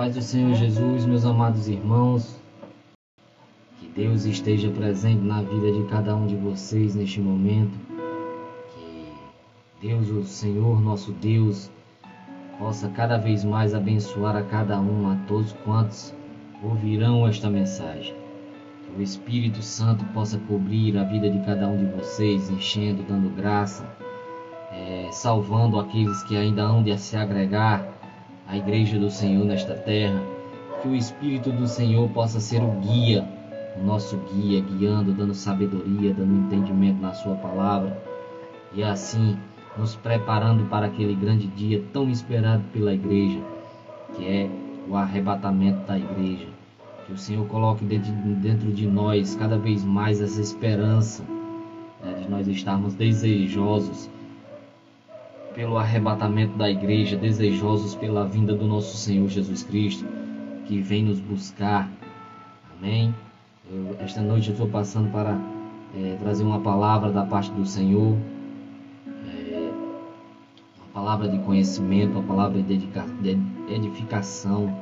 Paz do Senhor Jesus, meus amados irmãos, que Deus esteja presente na vida de cada um de vocês neste momento, que Deus, o Senhor, nosso Deus, possa cada vez mais abençoar a cada um, a todos quantos ouvirão esta mensagem. Que o Espírito Santo possa cobrir a vida de cada um de vocês, enchendo, dando graça, salvando aqueles que ainda hão de se agregar à Igreja do Senhor nesta terra. Que o Espírito do Senhor possa ser o guia, o nosso guia, guiando, dando sabedoria, dando entendimento na sua palavra, e assim nos preparando para aquele grande dia tão esperado pela Igreja, que é o arrebatamento da Igreja. Que o Senhor coloque dentro de nós cada vez mais essa esperança, de nós estarmos desejosos pelo arrebatamento da Igreja, desejosos pela vinda do nosso Senhor Jesus Cristo, que vem nos buscar. Amém? Esta noite eu estou passando para trazer uma palavra da parte do Senhor, uma palavra de conhecimento, uma palavra de edificação,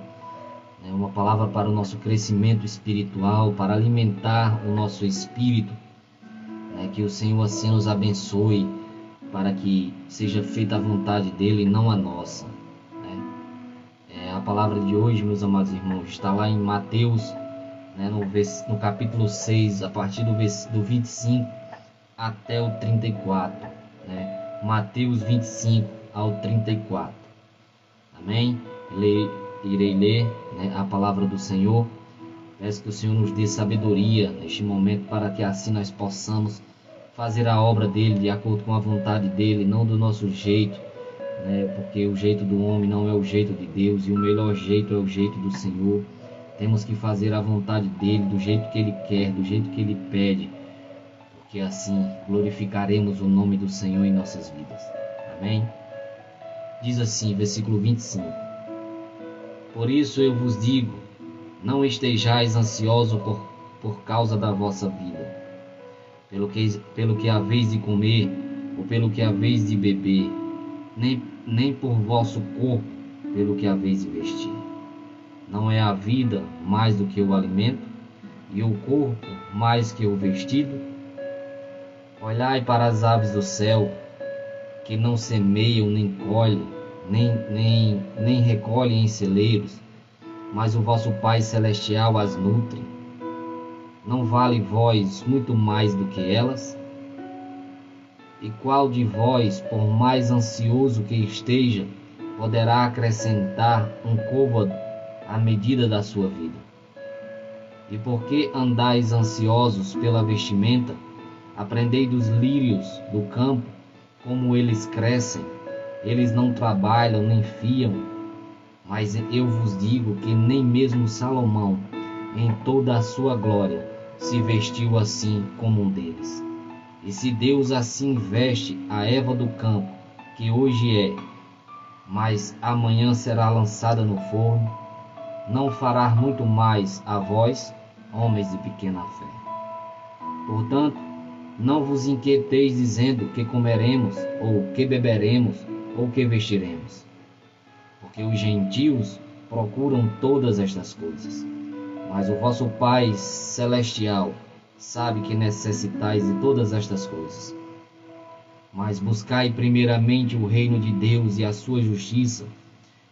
uma palavra para o nosso crescimento espiritual, para alimentar o nosso espírito. Que o Senhor assim nos abençoe, para que seja feita a vontade dele e não a nossa. A palavra de hoje, meus amados irmãos, está lá em Mateus, no capítulo 6, a partir do 25 até o 34. Mateus 25 ao 34. Amém? Irei ler a palavra do Senhor. Peço que o Senhor nos dê sabedoria neste momento, para que assim nós possamos fazer a obra dele de acordo com a vontade dele, não do nosso jeito, porque o jeito do homem não é o jeito de Deus, e o melhor jeito é o jeito do Senhor. Temos que fazer a vontade dele, do jeito que ele quer, do jeito que ele pede, porque assim glorificaremos o nome do Senhor em nossas vidas. Amém? Diz assim, versículo 25: Por isso eu vos digo, não estejais ansiosos por causa da vossa vida, pelo que haveis de comer, ou pelo que haveis de beber, nem por vosso corpo, pelo que haveis de vestir. Não é a vida mais do que o alimento, e o corpo mais que o vestido? Olhai para as aves do céu, que não semeiam, nem colhem, nem recolhem em celeiros, mas o vosso Pai Celestial as nutre. Não vale vós muito mais do que elas? E qual de vós, por mais ansioso que esteja, poderá acrescentar um côvado à medida da sua vida? E por que andais ansiosos pela vestimenta? Aprendei dos lírios do campo, como eles crescem. Eles não trabalham nem fiam. Mas eu vos digo que nem mesmo Salomão, em toda a sua glória, se vestiu assim como um deles. E se Deus assim veste a erva do campo, que hoje é, mas amanhã será lançada no forno, não fará muito mais a vós, homens de pequena fé. Portanto, não vos inquieteis dizendo que comeremos, ou que beberemos, ou que vestiremos, porque os gentios procuram todas estas coisas. Mas o vosso Pai Celestial sabe que necessitais de todas estas coisas. Mas buscai primeiramente o reino de Deus e a sua justiça,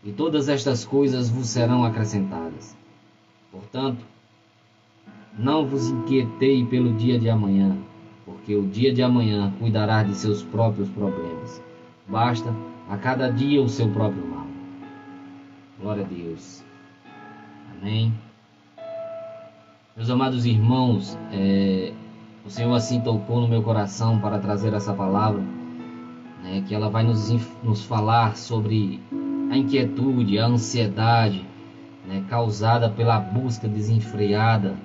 e todas estas coisas vos serão acrescentadas. Portanto, não vos inquietei pelo dia de amanhã, porque o dia de amanhã cuidará de seus próprios problemas. Basta a cada dia o seu próprio mal. Glória a Deus. Amém. Meus amados irmãos, o Senhor assim tocou no meu coração para trazer essa palavra, que ela vai nos falar sobre a inquietude, a ansiedade, causada pela busca desenfreada,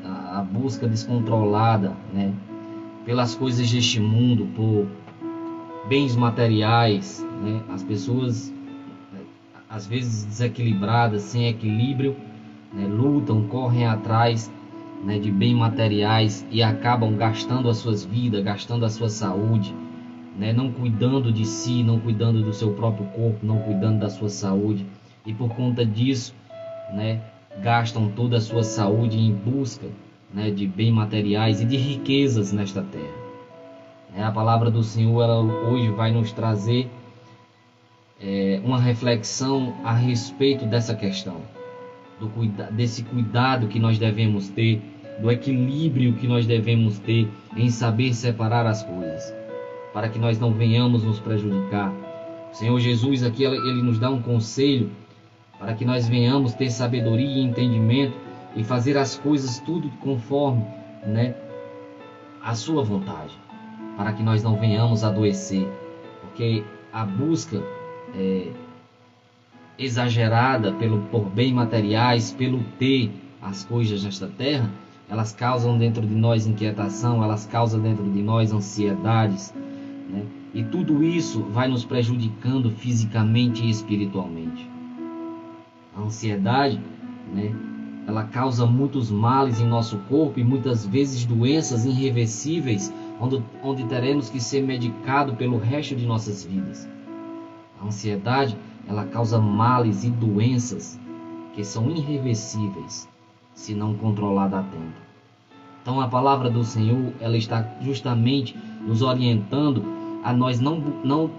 a busca descontrolada, pelas coisas deste mundo, por bens materiais, as pessoas às vezes desequilibradas, sem equilíbrio, lutam, correm atrás de bens materiais e acabam gastando as suas vidas, gastando a sua saúde, né, não cuidando de si, não cuidando do seu próprio corpo, não cuidando da sua saúde, e por conta disso, né, gastam toda a sua saúde em busca, né, de bens materiais e de riquezas nesta terra. A palavra do Senhor, ela hoje vai nos trazer uma reflexão a respeito dessa questão, desse cuidado que nós devemos ter, do equilíbrio que nós devemos ter em saber separar as coisas, para que nós não venhamos nos prejudicar. O Senhor Jesus aqui, ele nos dá um conselho para que nós venhamos ter sabedoria e entendimento e fazer as coisas tudo conforme, né, a sua vontade, para que nós não venhamos adoecer, porque a busca exagerada por bens materiais, pelo ter as coisas nesta terra, elas causam dentro de nós inquietação, elas causam dentro de nós ansiedades, né? E tudo isso vai nos prejudicando fisicamente e espiritualmente. A ansiedade, né, ela causa muitos males em nosso corpo e muitas vezes doenças irreversíveis, onde teremos que ser medicados pelo resto de nossas vidas. A ansiedade, ela causa males e doenças que são irreversíveis se não controlada a tempo. Então a palavra do Senhor, ela está justamente nos orientando a nós não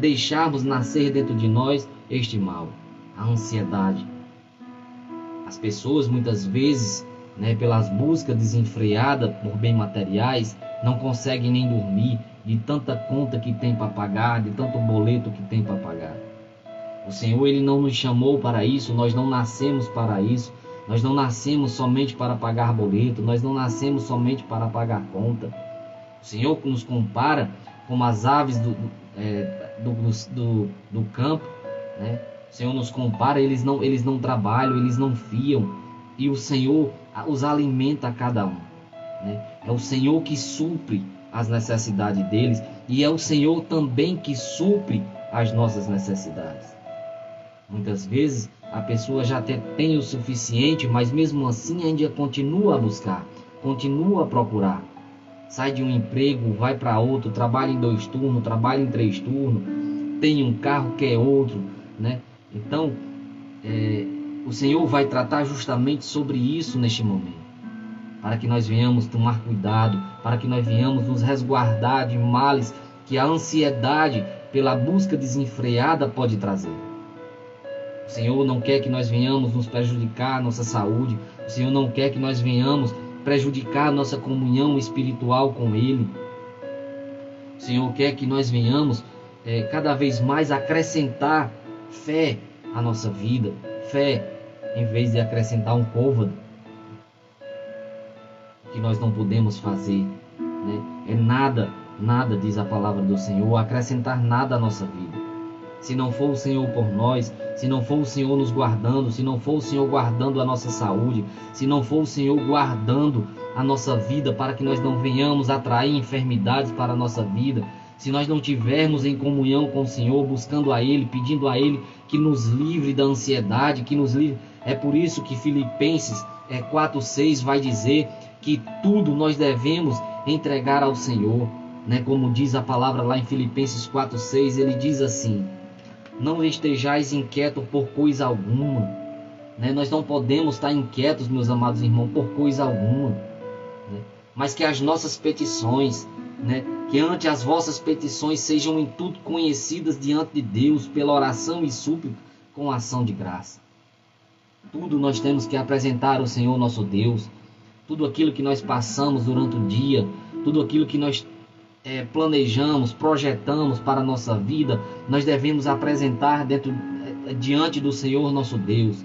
deixarmos nascer dentro de nós este mal, a ansiedade. As pessoas muitas vezes, né, pelas buscas desenfreadas por bens materiais, não conseguem nem dormir de tanta conta que tem para pagar, de tanto boleto que tem para pagar. O Senhor, ele não nos chamou para isso, nós não nascemos para isso, nós não nascemos somente para pagar boleto, nós não nascemos somente para pagar conta. O Senhor nos compara como as aves do campo, né? O Senhor nos compara, eles não trabalham, eles não fiam, e o Senhor os alimenta a cada um, né? É o Senhor que supre as necessidades deles, e é o Senhor também que supre as nossas necessidades. Muitas vezes a pessoa já até tem o suficiente, mas mesmo assim ainda continua a buscar, continua a procurar. Sai de um emprego, vai para outro, trabalha em 2 turnos, trabalha em 3 turnos, tem um carro, quer outro, né? Então, o Senhor vai tratar justamente sobre isso neste momento, para que nós venhamos tomar cuidado, para que nós venhamos nos resguardar de males que a ansiedade pela busca desenfreada pode trazer. O Senhor não quer que nós venhamos nos prejudicar a nossa saúde, o Senhor não quer que nós venhamos prejudicar a nossa comunhão espiritual com Ele. O Senhor quer que nós venhamos cada vez mais acrescentar fé à nossa vida, fé em vez de acrescentar um côvado, que nós não podemos fazer, né? Nada, diz a palavra do Senhor, acrescentar nada à nossa vida. Se não for o Senhor por nós, se não for o Senhor nos guardando, se não for o Senhor guardando a nossa saúde, se não for o Senhor guardando a nossa vida para que nós não venhamos atrair enfermidades para a nossa vida, se nós não tivermos em comunhão com o Senhor, buscando a Ele, pedindo a Ele que nos livre da ansiedade, que nos livre. É por isso que Filipenses 4:6 vai dizer que tudo nós devemos entregar ao Senhor, né? Como diz a palavra lá em Filipenses 4:6, ele diz assim: não estejais inquietos por coisa alguma, né? Nós não podemos estar inquietos, meus amados irmãos, por coisa alguma, né? Mas que as nossas petições, né, que ante as vossas petições sejam em tudo conhecidas diante de Deus pela oração e súplica com ação de graça. Tudo nós temos que apresentar ao Senhor nosso Deus, tudo aquilo que nós passamos durante o dia, tudo aquilo que nós planejamos, projetamos para a nossa vida, nós devemos apresentar diante do Senhor nosso Deus,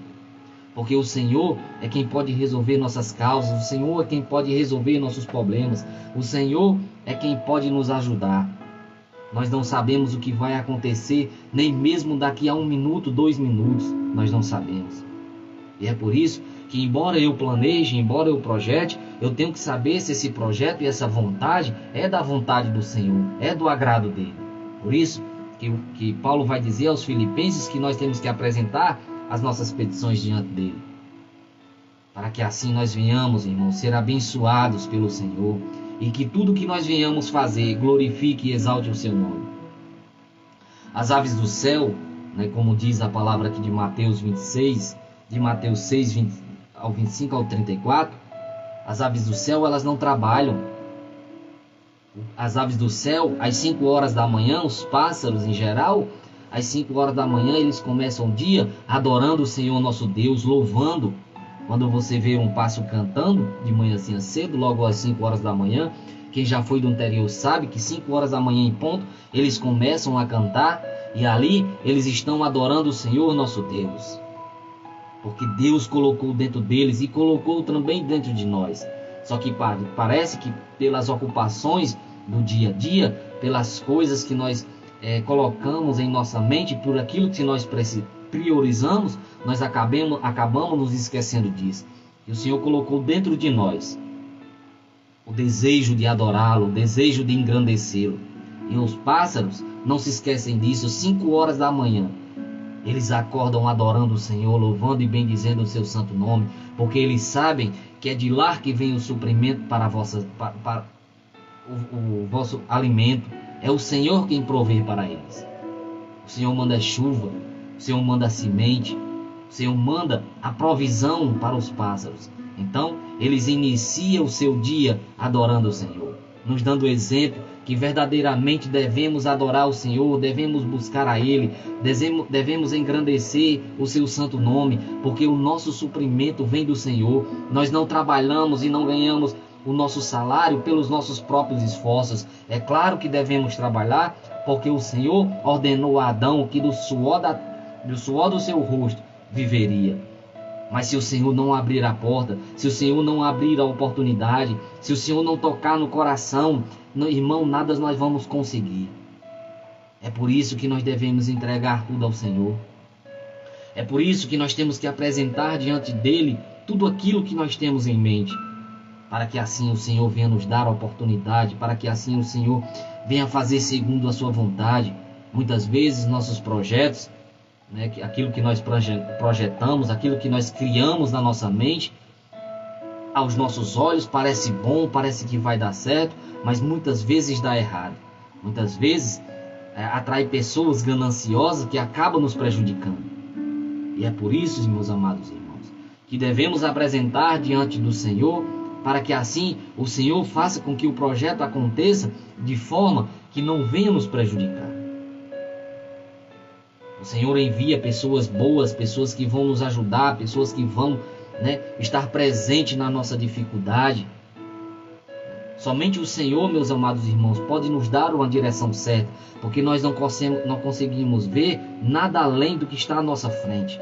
porque o Senhor é quem pode resolver nossas causas, o Senhor é quem pode resolver nossos problemas, o Senhor é quem pode nos ajudar. Nós não sabemos o que vai acontecer, nem mesmo daqui a 1 minuto, 2 minutos, nós não sabemos. E é por isso que, embora eu planeje, embora eu projete, eu tenho que saber se esse projeto e essa vontade é da vontade do Senhor, é do agrado dele. Por isso que Paulo vai dizer aos Filipenses que nós temos que apresentar as nossas petições diante dele, para que assim nós venhamos, irmãos, ser abençoados pelo Senhor, e que tudo que nós venhamos fazer glorifique e exalte o seu nome. As aves do céu, né, como diz a palavra aqui de Mateus 26, de Mateus 6, 25 ao 34, as aves do céu, elas não trabalham. As aves do céu, às 5 horas da manhã, os pássaros em geral, às 5 horas da manhã, eles começam o dia adorando o Senhor nosso Deus, louvando. Quando você vê um pássaro cantando de manhãzinha cedo, logo às 5 horas da manhã, quem já foi do interior sabe que 5 horas da manhã em ponto, eles começam a cantar e ali eles estão adorando o Senhor nosso Deus. Porque Deus colocou dentro deles e colocou também dentro de nós. Só que parece que pelas ocupações do dia a dia, pelas coisas que nós colocamos em nossa mente, por aquilo que nós priorizamos, nós acabamos nos esquecendo disso. E o Senhor colocou dentro de nós o desejo de adorá-lo, o desejo de engrandecê-lo. E os pássaros não se esquecem disso. 5 horas da manhã, eles acordam adorando o Senhor, louvando e bendizendo o seu santo nome, porque eles sabem que é de lá que vem o suprimento para o vosso alimento. É o Senhor quem provê para eles. O Senhor manda a chuva, o Senhor manda a semente, o Senhor manda a provisão para os pássaros. Então, eles iniciam o seu dia adorando o Senhor, nos dando o exemplo que verdadeiramente devemos adorar o Senhor, devemos buscar a Ele, devemos engrandecer o seu santo nome, porque o nosso suprimento vem do Senhor. Nós não trabalhamos e não ganhamos o nosso salário pelos nossos próprios esforços. É claro que devemos trabalhar, porque o Senhor ordenou a Adão que do suor do seu rosto viveria. Mas se o Senhor não abrir a porta, se o Senhor não abrir a oportunidade, se o Senhor não tocar no coração, irmão, nada nós vamos conseguir. É por isso que nós devemos entregar tudo ao Senhor. É por isso que nós temos que apresentar diante dele tudo aquilo que nós temos em mente, para que assim o Senhor venha nos dar a oportunidade, para que assim o Senhor venha fazer segundo a sua vontade. Muitas vezes nossos projetos, aquilo que nós projetamos, aquilo que nós criamos na nossa mente, aos nossos olhos parece bom, parece que vai dar certo, mas muitas vezes dá errado. Muitas vezes atrai pessoas gananciosas que acabam nos prejudicando. E é por isso, meus amados irmãos, que devemos apresentar diante do Senhor, para que assim o Senhor faça com que o projeto aconteça de forma que não venha nos prejudicar. O Senhor envia pessoas boas, pessoas que vão nos ajudar, pessoas que vão estar presentes na nossa dificuldade. Somente o Senhor, meus amados irmãos, pode nos dar uma direção certa, porque nós não conseguimos ver nada além do que está à nossa frente.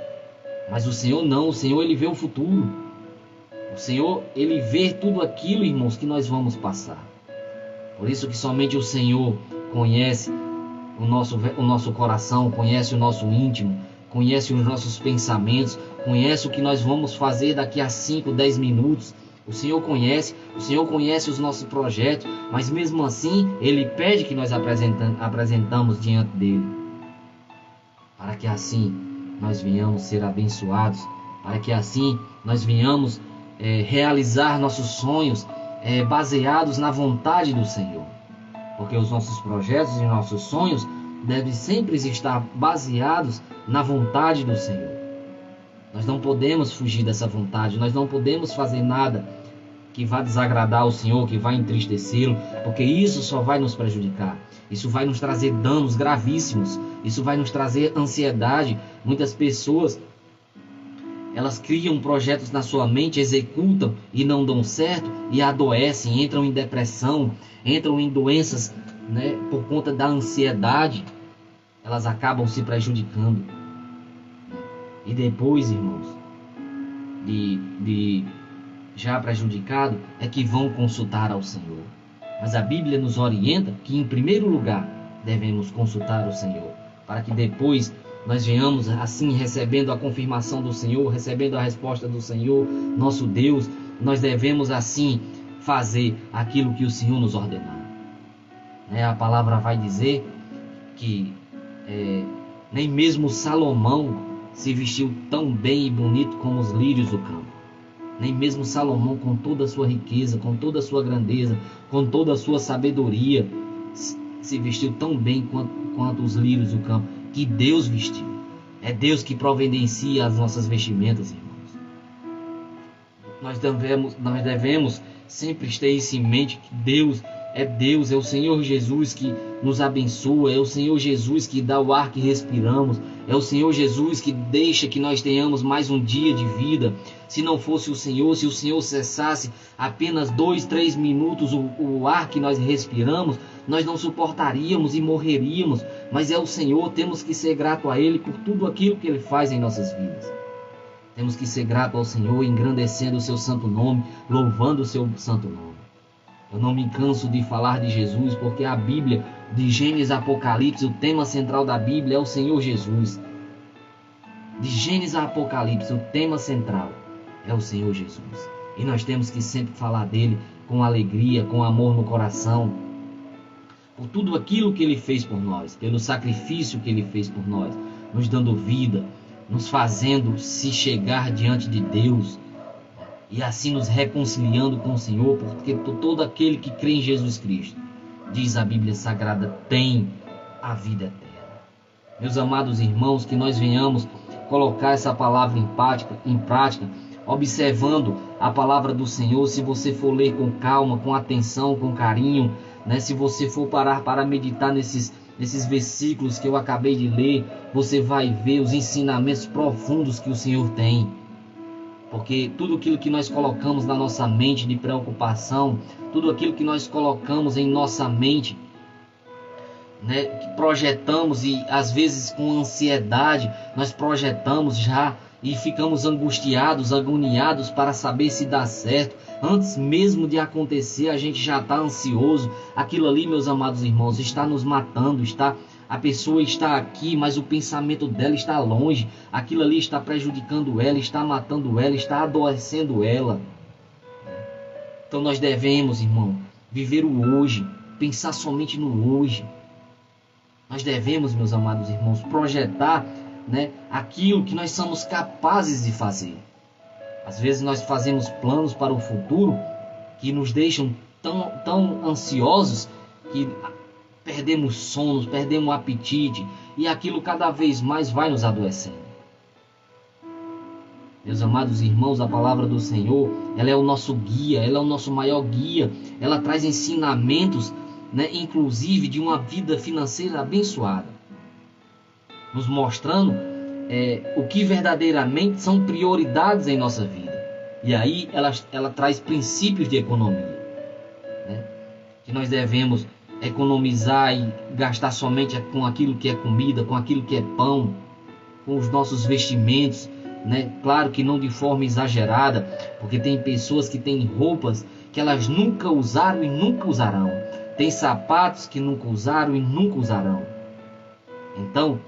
Mas o Senhor não, o Senhor ele vê o futuro. O Senhor ele vê tudo aquilo, irmãos, que nós vamos passar. Por isso que somente o Senhor conhece o nosso coração, conhece o nosso íntimo, conhece os nossos pensamentos, conhece o que nós vamos fazer daqui a 5, 10 minutos. O Senhor conhece os nossos projetos, mas mesmo assim Ele pede que nós apresentamos diante dEle, para que assim nós venhamos ser abençoados, para que assim nós venhamos realizar nossos sonhos baseados na vontade do Senhor. Porque os nossos projetos e nossos sonhos devem sempre estar baseados na vontade do Senhor. Nós não podemos fugir dessa vontade, nós não podemos fazer nada que vá desagradar o Senhor, que vá entristecê-lo, porque isso só vai nos prejudicar. Isso vai nos trazer danos gravíssimos, isso vai nos trazer ansiedade. Muitas pessoas, elas criam projetos na sua mente, executam e não dão certo e adoecem, entram em depressão, entram em doenças por conta da ansiedade. Elas acabam se prejudicando. E depois, irmãos, de já prejudicado, é que vão consultar ao Senhor. Mas a Bíblia nos orienta que, em primeiro lugar, devemos consultar o Senhor, para que depois nós venhamos assim recebendo a confirmação do Senhor, recebendo a resposta do Senhor, nosso Deus. Nós devemos assim fazer aquilo que o Senhor nos ordenar. A palavra vai dizer que nem mesmo Salomão se vestiu tão bem e bonito como os lírios do campo. Nem mesmo Salomão, com toda a sua riqueza, com toda a sua grandeza, com toda a sua sabedoria, se vestiu tão bem quanto os lírios do campo, que Deus vestiu. É Deus que providencia as nossas vestimentas, irmãos. Nós devemos sempre ter isso em mente, que Deus, é o Senhor Jesus que nos abençoa, é o Senhor Jesus que dá o ar que respiramos, é o Senhor Jesus que deixa que nós tenhamos mais um dia de vida. Se não fosse o Senhor, se o Senhor cessasse apenas 2, 3 minutos o ar que nós respiramos, nós não suportaríamos e morreríamos. Mas é o Senhor, temos que ser grato a Ele por tudo aquilo que Ele faz em nossas vidas. Temos que ser grato ao Senhor, engrandecendo o seu santo nome, louvando o seu santo nome. Eu não me canso de falar de Jesus, porque a Bíblia, de Gênesis a Apocalipse, o tema central da Bíblia é o Senhor Jesus. De Gênesis a Apocalipse, o tema central é o Senhor Jesus. E nós temos que sempre falar dele com alegria, com amor no coração, por tudo aquilo que ele fez por nós, pelo sacrifício que ele fez por nós, nos dando vida, nos fazendo se chegar diante de Deus, e assim nos reconciliando com o Senhor, porque todo aquele que crê em Jesus Cristo, diz a Bíblia Sagrada, tem a vida eterna. Meus amados irmãos, que nós venhamos colocar essa palavra em prática, observando a palavra do Senhor. Se você for ler com calma, com atenção, com carinho, né? Se você for parar para meditar nesses versículos que eu acabei de ler, você vai ver os ensinamentos profundos que o Senhor tem. Porque tudo aquilo que nós colocamos na nossa mente de preocupação, tudo aquilo que nós colocamos em nossa mente, né, que projetamos, e às vezes com ansiedade nós projetamos já e ficamos angustiados, agoniados para saber se dá certo. Antes mesmo de acontecer, a gente já está ansioso. Aquilo ali, meus amados irmãos, está nos matando, a pessoa está aqui, mas o pensamento dela está longe. Aquilo ali está prejudicando ela, está matando ela, está adoecendo ela. Então nós devemos, irmão, viver o hoje, pensar somente no hoje. Nós devemos, meus amados irmãos, projetar, né, aquilo que nós somos capazes de fazer. Às vezes nós fazemos planos para o futuro que nos deixam tão ansiosos que perdemos sono, perdemos o apetite, e aquilo cada vez mais vai nos adoecendo. Meus amados irmãos, a palavra do Senhor, ela é o nosso guia, ela é o nosso maior guia. Ela traz ensinamentos, né, inclusive de uma vida financeira abençoada, nos mostrando o que verdadeiramente são prioridades em nossa vida. E aí ela traz princípios de economia, né, que nós devemos economizar e gastar somente com aquilo que é comida, com aquilo que é pão, com os nossos vestimentos, né? Claro que não de forma exagerada, porque tem pessoas que têm roupas que elas nunca usaram e nunca usarão. Tem sapatos que nunca usaram e nunca usarão. Então,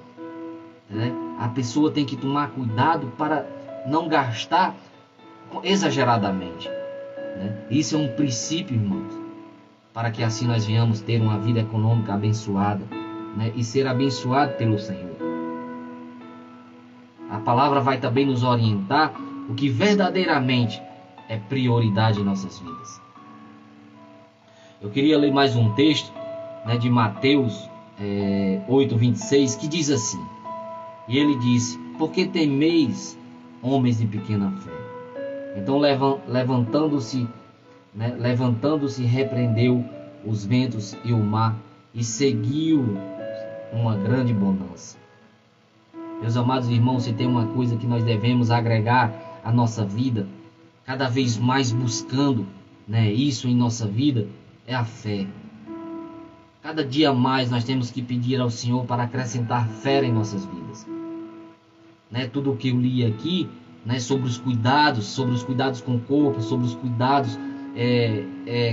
né, a pessoa tem que tomar cuidado para não gastar exageradamente, né? Isso é um princípio, irmãos, para que assim nós venhamos ter uma vida econômica abençoada, né, e ser abençoado pelo Senhor. A palavra vai também nos orientar o que verdadeiramente é prioridade em nossas vidas. Eu queria ler mais um texto, né, de Mateus 8:26, que diz assim: e ele disse: por que temeis, homens de pequena fé? Então levantando-se, repreendeu os ventos e o mar, e seguiu uma grande bonança. Meus amados irmãos, se tem uma coisa que nós devemos agregar à nossa vida, cada vez mais buscando, né, isso em nossa vida, é a fé. Cada dia mais nós temos que pedir ao Senhor para acrescentar fé em nossas vidas. Né, tudo o que eu li aqui, né, sobre os cuidados com o corpo, sobre os cuidados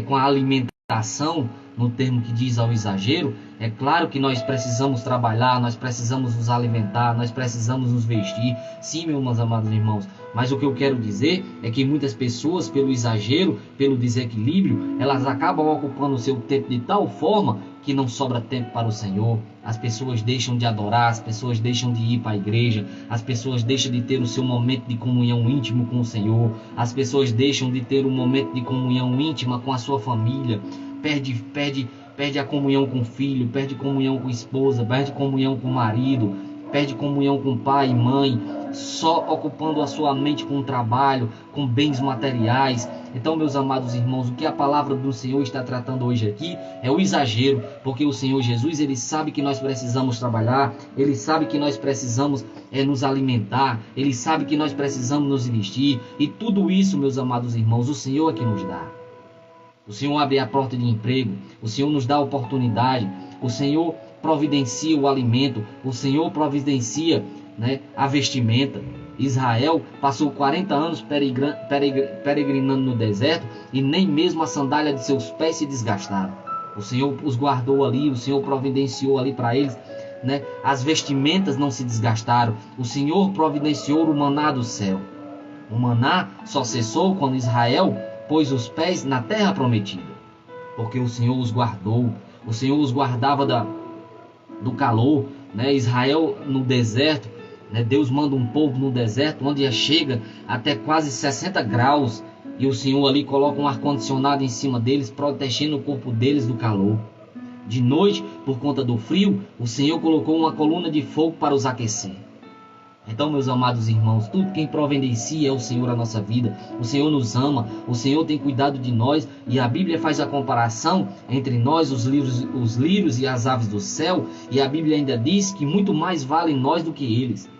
com a alimentação, no termo que diz ao exagero, é claro que nós precisamos trabalhar, nós precisamos nos alimentar, nós precisamos nos vestir, sim, meus amados irmãos, mas o que eu quero dizer é que muitas pessoas, pelo exagero, pelo desequilíbrio, elas acabam ocupando o seu tempo de tal forma que não sobra tempo para o Senhor. As pessoas deixam de adorar, as pessoas deixam de ir para a igreja, as pessoas deixam de ter o seu momento de comunhão íntimo com o Senhor, as pessoas deixam de ter um momento de comunhão íntima com a sua família, perde a comunhão com o filho, perde comunhão com a esposa, perde comunhão com o marido, perde comunhão com pai e mãe, só ocupando a sua mente com o trabalho, com bens materiais. Então, meus amados irmãos, o que a palavra do Senhor está tratando hoje aqui é o exagero, porque o Senhor Jesus, Ele sabe que nós precisamos trabalhar, Ele sabe que nós precisamos nos alimentar, Ele sabe que nós precisamos nos vestir, e tudo isso, meus amados irmãos, o Senhor é que nos dá. O Senhor abre a porta de emprego, o Senhor nos dá a oportunidade, o Senhor providencia o alimento, o Senhor providencia, a vestimenta. Israel passou 40 anos peregrinando no deserto e nem mesmo a sandália de seus pés se desgastaram. O Senhor os guardou ali, o Senhor providenciou ali para eles, as vestimentas não se desgastaram. O Senhor providenciou o maná do céu. O maná só cessou quando Israel pôs os pés na terra prometida, porque o Senhor os guardou. O Senhor os guardava do calor, Israel no deserto, Deus manda um povo no deserto onde chega até quase 60 graus e o Senhor ali coloca um ar-condicionado em cima deles, protegendo o corpo deles do calor. De noite, por conta do frio, o Senhor colocou uma coluna de fogo para os aquecer. Então, meus amados irmãos, tudo quem providencia é o Senhor a nossa vida. O Senhor nos ama, o Senhor tem cuidado de nós, e a Bíblia faz a comparação entre nós, os lírios e as aves do céu, e a Bíblia ainda diz que muito mais valem nós do que eles.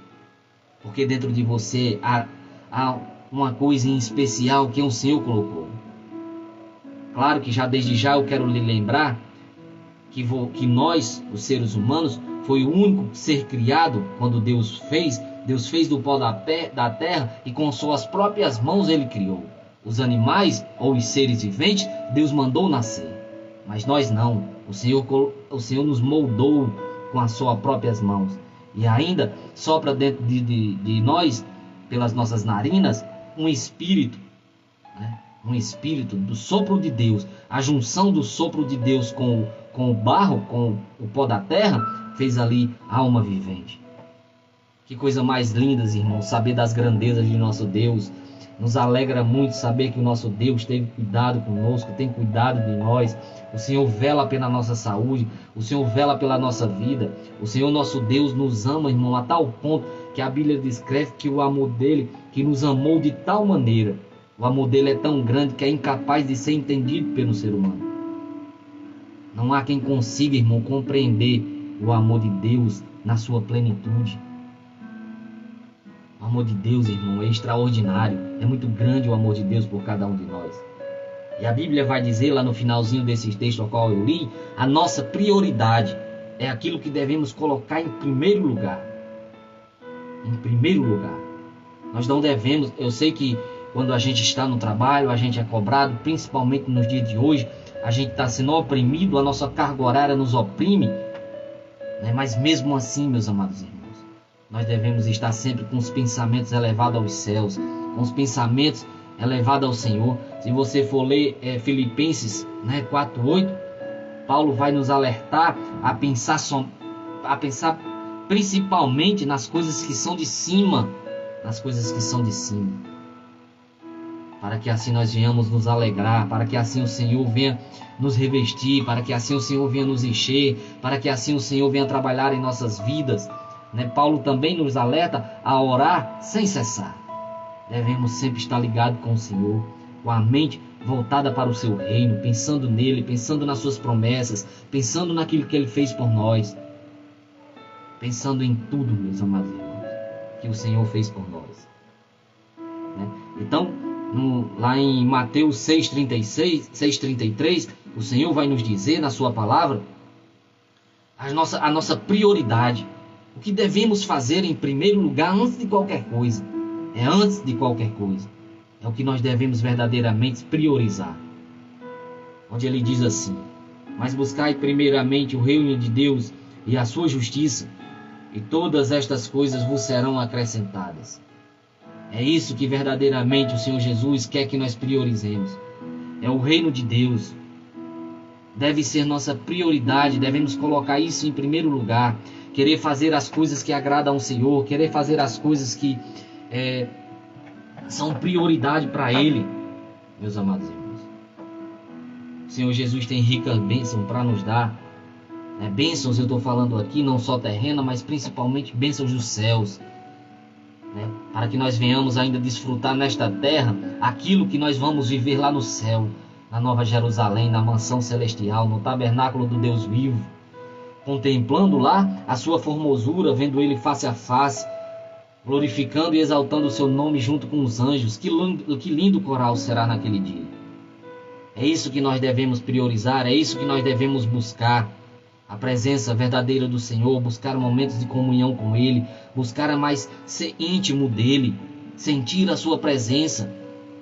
Porque dentro de você há uma coisa em especial que o Senhor colocou. Claro que desde já eu quero lhe lembrar que nós, os seres humanos, foi o único ser criado quando Deus fez do pó da terra e com suas próprias mãos Ele criou. Os animais ou os seres viventes, Deus mandou nascer. Mas nós não. O Senhor nos moldou com as suas próprias mãos. E ainda sopra dentro de nós, pelas nossas narinas, um espírito. Um espírito do sopro de Deus. A junção do sopro de Deus com o barro, com o pó da terra, fez ali alma vivente. Que coisa mais linda, irmãos, saber das grandezas de nosso Deus. Nos alegra muito saber que o nosso Deus teve cuidado conosco, tem cuidado de nós. O Senhor vela pela nossa saúde, o Senhor vela pela nossa vida. O Senhor nosso Deus nos ama, irmão, a tal ponto que a Bíblia descreve que o amor dele, que nos amou de tal maneira. O amor dele é tão grande que é incapaz de ser entendido pelo ser humano. Não há quem consiga, irmão, compreender o amor de Deus na sua plenitude. O amor de Deus, irmão, é extraordinário. É muito grande o amor de Deus por cada um de nós. E a Bíblia vai dizer lá no finalzinho desse texto ao qual eu li, a nossa prioridade é aquilo que devemos colocar em primeiro lugar. Em primeiro lugar. Nós não devemos, eu sei que quando a gente está no trabalho, a gente é cobrado, principalmente nos dias de hoje, a gente está sendo oprimido, a nossa carga horária nos oprime, mas mesmo assim, meus amados irmãos, nós devemos estar sempre com os pensamentos elevados aos céus, com os pensamentos elevados ao Senhor. Se você for ler Filipenses 4:8, Paulo vai nos alertar a pensar principalmente nas coisas que são de cima, nas coisas que são de cima, para que assim nós venhamos nos alegrar, para que assim o Senhor venha nos revestir, para que assim o Senhor venha nos encher, para que assim o Senhor venha trabalhar em nossas vidas. Paulo também nos alerta a orar sem cessar. Devemos sempre estar ligados com o Senhor, com a mente voltada para o seu reino, pensando nele, pensando nas suas promessas, pensando naquilo que ele fez por nós, pensando em tudo, meus amados irmãos, que o Senhor fez por nós. Então, lá em Mateus 6:33, o Senhor vai nos dizer na sua palavra a nossa prioridade. O que devemos fazer em primeiro lugar, antes de qualquer coisa. Antes de qualquer coisa. É o que nós devemos verdadeiramente priorizar. Onde ele diz assim: mas buscai primeiramente o reino de Deus e a sua justiça, e todas estas coisas vos serão acrescentadas. É isso que verdadeiramente o Senhor Jesus quer que nós priorizemos. É o reino de Deus. deve ser nossa prioridade, devemos colocar isso em primeiro lugar, querer fazer as coisas que agradam ao Senhor, querer fazer as coisas que são prioridade para Ele, meus amados irmãos. O Senhor Jesus tem ricas bênçãos para nos dar, bênçãos, eu estou falando aqui, não só terrena, mas principalmente bênçãos dos céus, para que nós venhamos ainda desfrutar nesta terra aquilo que nós vamos viver lá no céu, na Nova Jerusalém, na mansão celestial, no tabernáculo do Deus vivo, contemplando lá a sua formosura, vendo Ele face a face, glorificando e exaltando o seu nome junto com os anjos. Que lindo coral será naquele dia. É isso que nós devemos priorizar, é isso que nós devemos buscar, a presença verdadeira do Senhor, buscar momentos de comunhão com Ele, buscar a mais ser íntimo dEle, sentir a sua presença,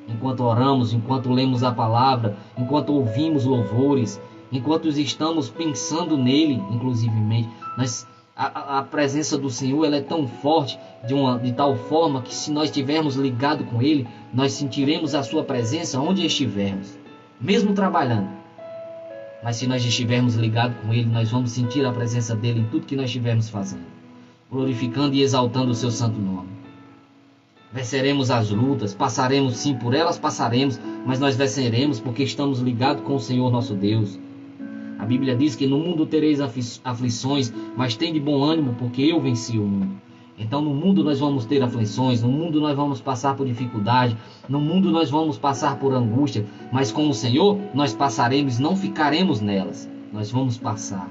enquanto oramos, enquanto lemos a palavra, enquanto ouvimos louvores, enquanto estamos pensando nele, inclusivemente. A presença do Senhor, ela é tão forte, de tal forma que se nós estivermos ligados com Ele, nós sentiremos a sua presença onde estivermos, mesmo trabalhando. Mas se nós estivermos ligados com Ele, nós vamos sentir a presença dEle em tudo que nós estivermos fazendo, glorificando e exaltando o seu santo nome. Venceremos as lutas, passaremos sim por elas, mas nós venceremos porque estamos ligados com o Senhor nosso Deus. A Bíblia diz que no mundo tereis aflições, mas tem de bom ânimo, porque eu venci o mundo. Então no mundo nós vamos ter aflições, no mundo nós vamos passar por dificuldade, no mundo nós vamos passar por angústia, mas com o Senhor nós passaremos, não ficaremos nelas, nós vamos passar.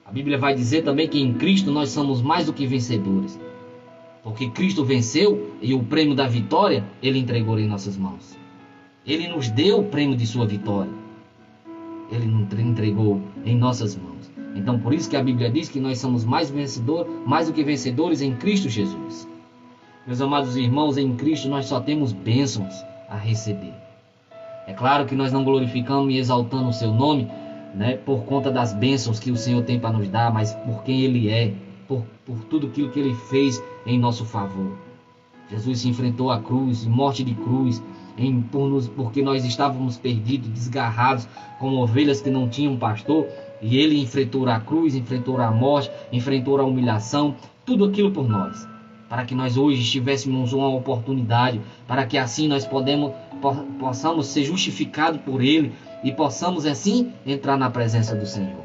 A Bíblia vai dizer também que em Cristo nós somos mais do que vencedores, porque Cristo venceu e o prêmio da vitória Ele entregou em nossas mãos. Ele nos deu o prêmio de sua vitória, Ele nos entregou em nossas mãos. Então por isso que a Bíblia diz que nós somos mais do que vencedores em Cristo Jesus. Meus amados irmãos, em Cristo nós só temos bênçãos a receber. É claro que nós não glorificamos e exaltando o seu nome, por conta das bênçãos que o Senhor tem para nos dar, mas por quem Ele é, por tudo aquilo que Ele fez em nosso favor. Jesus se enfrentou à cruz, morte de cruz, porque nós estávamos perdidos, desgarrados, como ovelhas que não tinham pastor, e Ele enfrentou a cruz, enfrentou a morte, enfrentou a humilhação, tudo aquilo por nós, para que nós hoje tivéssemos uma oportunidade, para que assim nós possamos ser justificados por Ele e possamos assim entrar na presença do Senhor.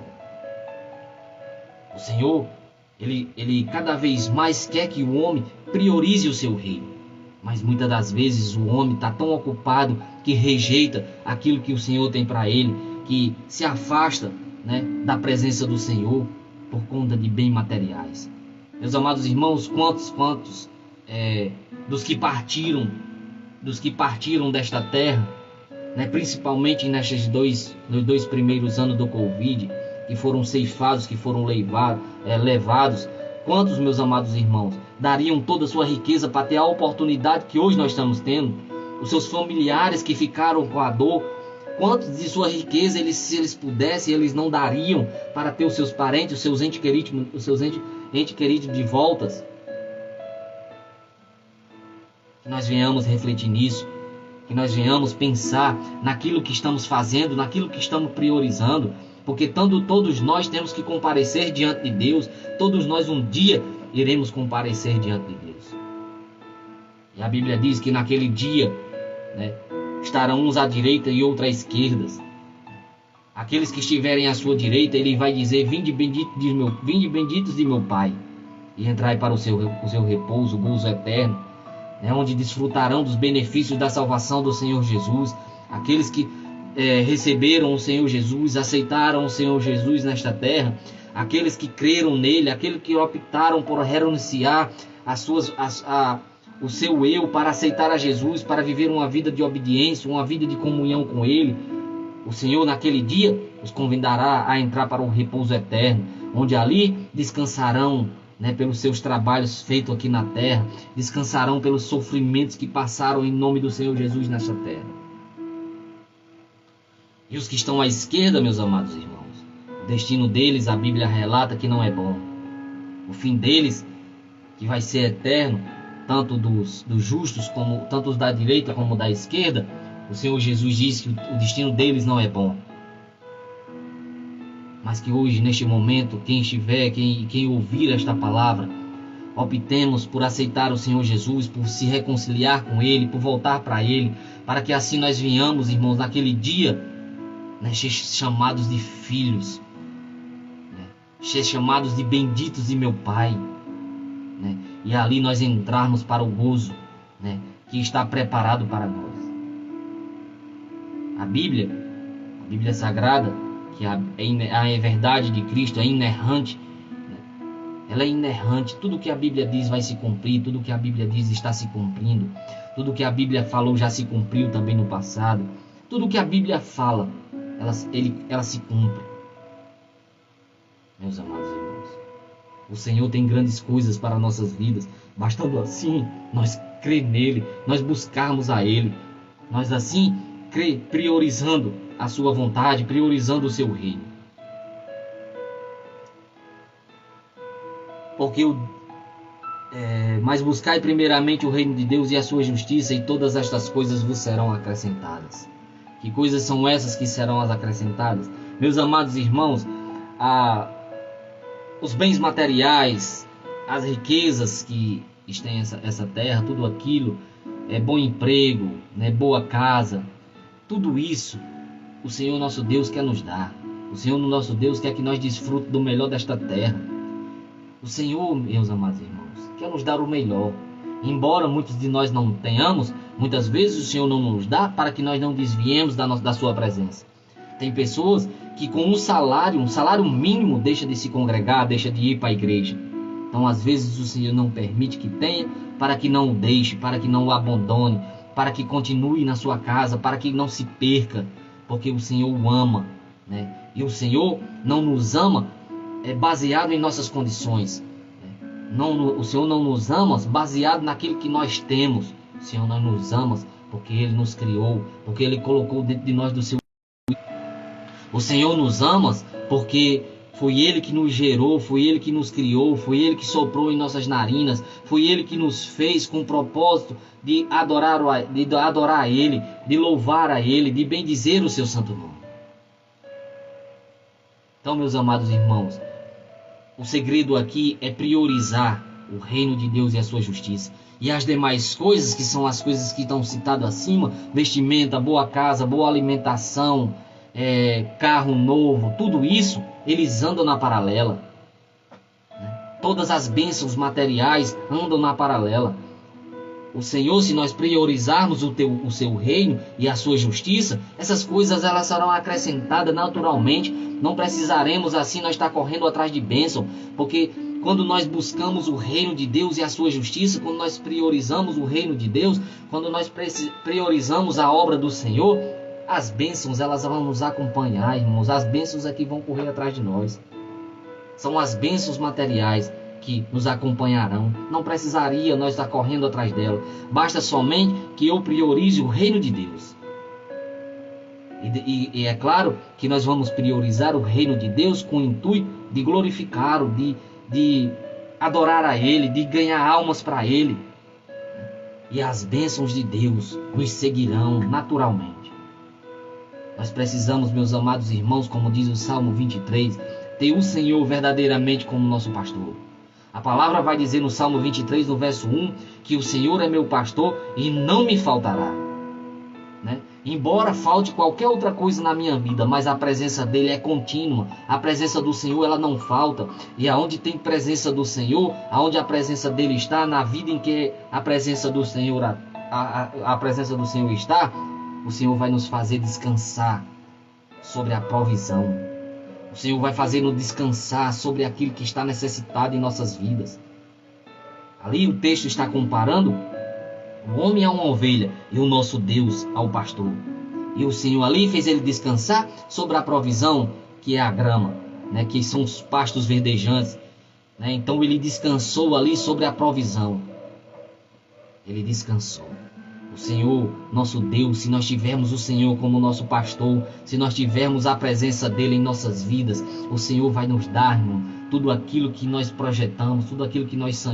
O Senhor, Ele cada vez mais quer que o homem priorize o seu reino, mas muitas das vezes o homem está tão ocupado que rejeita aquilo que o Senhor tem para ele, que se afasta da presença do Senhor por conta de bens materiais. Meus amados irmãos, quantos dos que partiram desta terra, principalmente nos dois primeiros anos do Covid, que foram ceifados, que foram levados, quantos, meus amados irmãos, dariam toda a sua riqueza para ter a oportunidade que hoje nós estamos tendo? Os seus familiares que ficaram com a dor, quantos de sua riqueza, se eles pudessem, eles não dariam para ter os seus parentes, os seus entes queridos de voltas? Que nós venhamos refletir nisso, que nós venhamos pensar naquilo que estamos fazendo, naquilo que estamos priorizando, porque todos nós temos que comparecer diante de Deus, todos nós um dia iremos comparecer diante de Deus. E a Bíblia diz que naquele dia, estarão uns à direita e outros à esquerda. Aqueles que estiverem à sua direita, Ele vai dizer: vinde benditos de meu Pai, e entrai para o seu repouso, o gozo eterno, onde desfrutarão dos benefícios da salvação do Senhor Jesus. Aqueles que receberam o Senhor Jesus, aceitaram o Senhor Jesus nesta terra, aqueles que creram nele, aqueles que optaram por renunciar o seu eu para aceitar a Jesus, para viver uma vida de obediência, uma vida de comunhão com Ele. O Senhor naquele dia os convidará a entrar para o repouso eterno, onde ali descansarão pelos seus trabalhos feitos aqui na terra, descansarão pelos sofrimentos que passaram em nome do Senhor Jesus nesta terra. E os que estão à esquerda, meus amados irmãos, o destino deles, a Bíblia relata que não é bom. O fim deles, que vai ser eterno, tanto dos justos, tanto os da direita como da esquerda, o Senhor Jesus diz que o destino deles não é bom. mas que hoje, neste momento, quem estiver, quem ouvir esta palavra, optemos por aceitar o Senhor Jesus, por se reconciliar com Ele, por voltar para Ele, para que assim nós venhamos, irmãos, naquele dia, né, ser chamados de filhos, né, ser chamados de benditos de meu Pai, né, e ali nós entrarmos para o gozo, né, que está preparado para nós. A Bíblia Sagrada, que a verdade de Cristo é inerrante, ela é inerrante. Tudo que a Bíblia diz vai se cumprir, tudo que a Bíblia diz está se cumprindo, tudo que a Bíblia falou já se cumpriu também no passado. Tudo que a Bíblia fala, ela se cumpre. Meus amados irmãos, o Senhor tem grandes coisas para nossas vidas, bastando assim nós crer nele, nós buscarmos a Ele, nós assim priorizando a sua vontade, priorizando o seu reino. Porque mas buscai primeiramente o reino de Deus e a sua justiça, e todas estas coisas vos serão acrescentadas. Que coisas são essas que serão as acrescentadas? Meus amados irmãos, os bens materiais, as riquezas que tem essa terra, tudo aquilo, bom emprego, né, boa casa, tudo isso o Senhor nosso Deus quer nos dar. O Senhor nosso Deus quer que nós desfrutemos do melhor desta terra. O Senhor, meus amados irmãos, quer nos dar o melhor. Embora muitos de nós não tenhamos, muitas vezes o Senhor não nos dá para que nós não desviemos da sua presença. Tem pessoas que com um salário mínimo, deixa de se congregar, deixa de ir para a igreja. Então, às vezes, o Senhor não permite que tenha, para que não o deixe, para que não o abandone, para que continue na sua casa, para que não se perca, porque o Senhor o ama, né? E o Senhor não nos ama baseado em nossas condições. O Senhor não nos ama baseado naquilo que nós temos. O Senhor não nos ama porque Ele nos criou, porque Ele colocou dentro de nós do seu. O Senhor nos ama porque foi Ele que nos gerou, foi Ele que nos criou, foi Ele que soprou em nossas narinas, foi Ele que nos fez com o propósito de adorar a Ele, de louvar a Ele, de bendizer o seu santo nome. Então, meus amados irmãos, o segredo aqui é priorizar o reino de Deus e a sua justiça. E as demais coisas, que são as coisas que estão citadas acima, vestimenta, boa casa, boa alimentação, carro novo, tudo isso, eles andam na paralela. Todas as bênçãos materiais andam na paralela. O Senhor, se nós priorizarmos o seu reino e a sua justiça, essas coisas elas serão acrescentadas naturalmente. Não precisaremos assim nós estar correndo atrás de bênção, porque quando nós buscamos o reino de Deus e a sua justiça, quando nós priorizamos o reino de Deus, quando nós priorizamos a obra do Senhor, as bênçãos elas vão nos acompanhar, irmãos. As bênçãos é que vão correr atrás de nós. São as bênçãos materiais que nos acompanharão. Não precisaria nós estar correndo atrás dela. Basta somente que eu priorize o reino de Deus. E é claro que nós vamos priorizar o reino de Deus com o intuito de glorificá-lo, de adorar a Ele, de ganhar almas para Ele. E as bênçãos de Deus nos seguirão naturalmente. Nós precisamos, meus amados irmãos, como diz o Salmo 23, ter o Senhor verdadeiramente como nosso pastor. A palavra vai dizer no Salmo 23, no verso 1, que o Senhor é meu pastor e não me faltará. Né? Embora falte qualquer outra coisa na minha vida, mas a presença dele é contínua. A presença do Senhor ela não falta. E aonde tem presença do Senhor, aonde a presença dele está, na vida em que a presença do Senhor, a presença do Senhor está, o Senhor vai nos fazer descansar sobre a provisão. O Senhor vai fazer-nos descansar sobre aquilo que está necessitado em nossas vidas. Ali o texto está comparando o homem a uma ovelha e o nosso Deus ao pastor. E o Senhor ali fez ele descansar sobre a provisão, que é a grama, né, que são os pastos verdejantes. Né? Então ele descansou ali sobre a provisão. Ele descansou. O Senhor, nosso Deus, se nós tivermos o Senhor como nosso pastor, se nós tivermos a presença dele em nossas vidas, o Senhor vai nos dar, irmão, tudo aquilo que nós projetamos, tudo aquilo que nós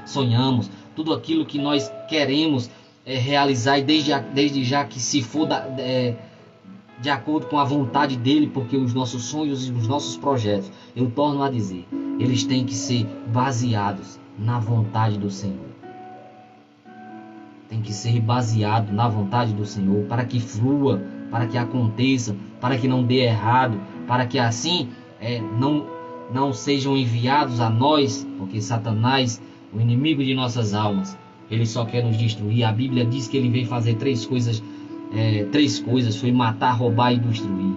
sonhamos, tudo aquilo que nós queremos realizar, e desde já que se for de acordo com a vontade dele, porque os nossos sonhos e os nossos projetos, eu torno a dizer, eles têm que ser baseados na vontade do Senhor. Tem que ser baseado na vontade do Senhor, para que flua, para que aconteça, para que não dê errado, para que assim não sejam enviados a nós, porque Satanás, o inimigo de nossas almas, ele só quer nos destruir. A Bíblia diz que ele veio fazer três coisas, foi matar, roubar e destruir.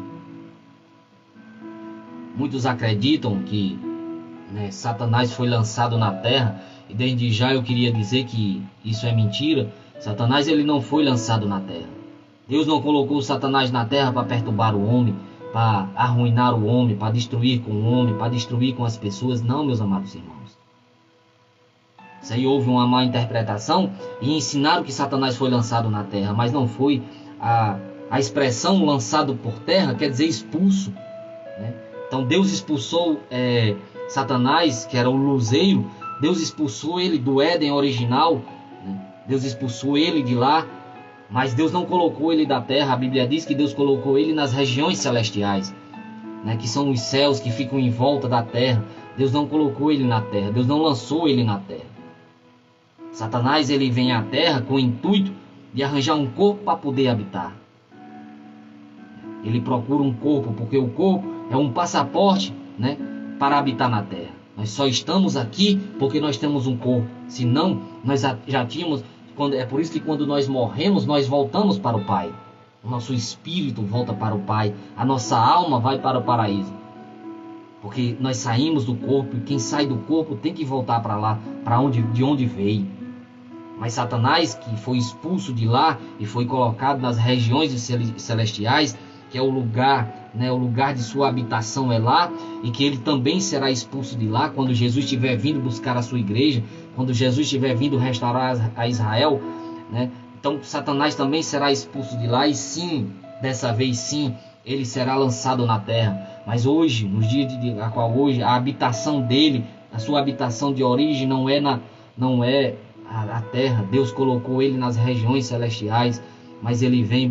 Muitos acreditam que Satanás foi lançado na terra, e desde já eu queria dizer que isso é mentira. Satanás ele não foi lançado na terra. Deus não colocou Satanás na terra para perturbar o homem, para arruinar o homem, para destruir com o homem, para destruir com as pessoas. Não, meus amados irmãos. Isso aí houve uma má interpretação e ensinaram que Satanás foi lançado na terra, mas não foi. A expressão lançado por terra quer dizer expulso, né? Então Deus expulsou Satanás, que era o luzeiro. Deus expulsou ele do Éden original, né? Deus expulsou ele de lá, mas Deus não colocou ele da terra. A Bíblia diz que Deus colocou ele nas regiões celestiais, né? Que são os céus que ficam em volta da terra. Deus não colocou ele na terra, Deus não lançou ele na terra. Satanás ele vem à terra com o intuito de arranjar um corpo para poder habitar. Ele procura um corpo, porque o corpo é um passaporte, né, para habitar na terra. Nós só estamos aqui porque nós temos um corpo. Senão, nós já tínhamos... É por isso que quando nós morremos, nós voltamos para o Pai. O nosso espírito volta para o Pai. A nossa alma vai para o paraíso. Porque nós saímos do corpo, e quem sai do corpo tem que voltar para lá, de onde veio. Mas Satanás, que foi expulso de lá e foi colocado nas regiões celestiais, que é o lugar, né, o lugar de sua habitação é lá, e que ele também será expulso de lá quando Jesus estiver vindo buscar a sua igreja, quando Jesus estiver vindo restaurar a Israel, né? Então Satanás também será expulso de lá, e sim, dessa vez sim, ele será lançado na terra. Mas hoje, nos dias a qual hoje, a habitação dele, a sua habitação de origem não é a terra. Deus colocou ele nas regiões celestiais, mas ele vem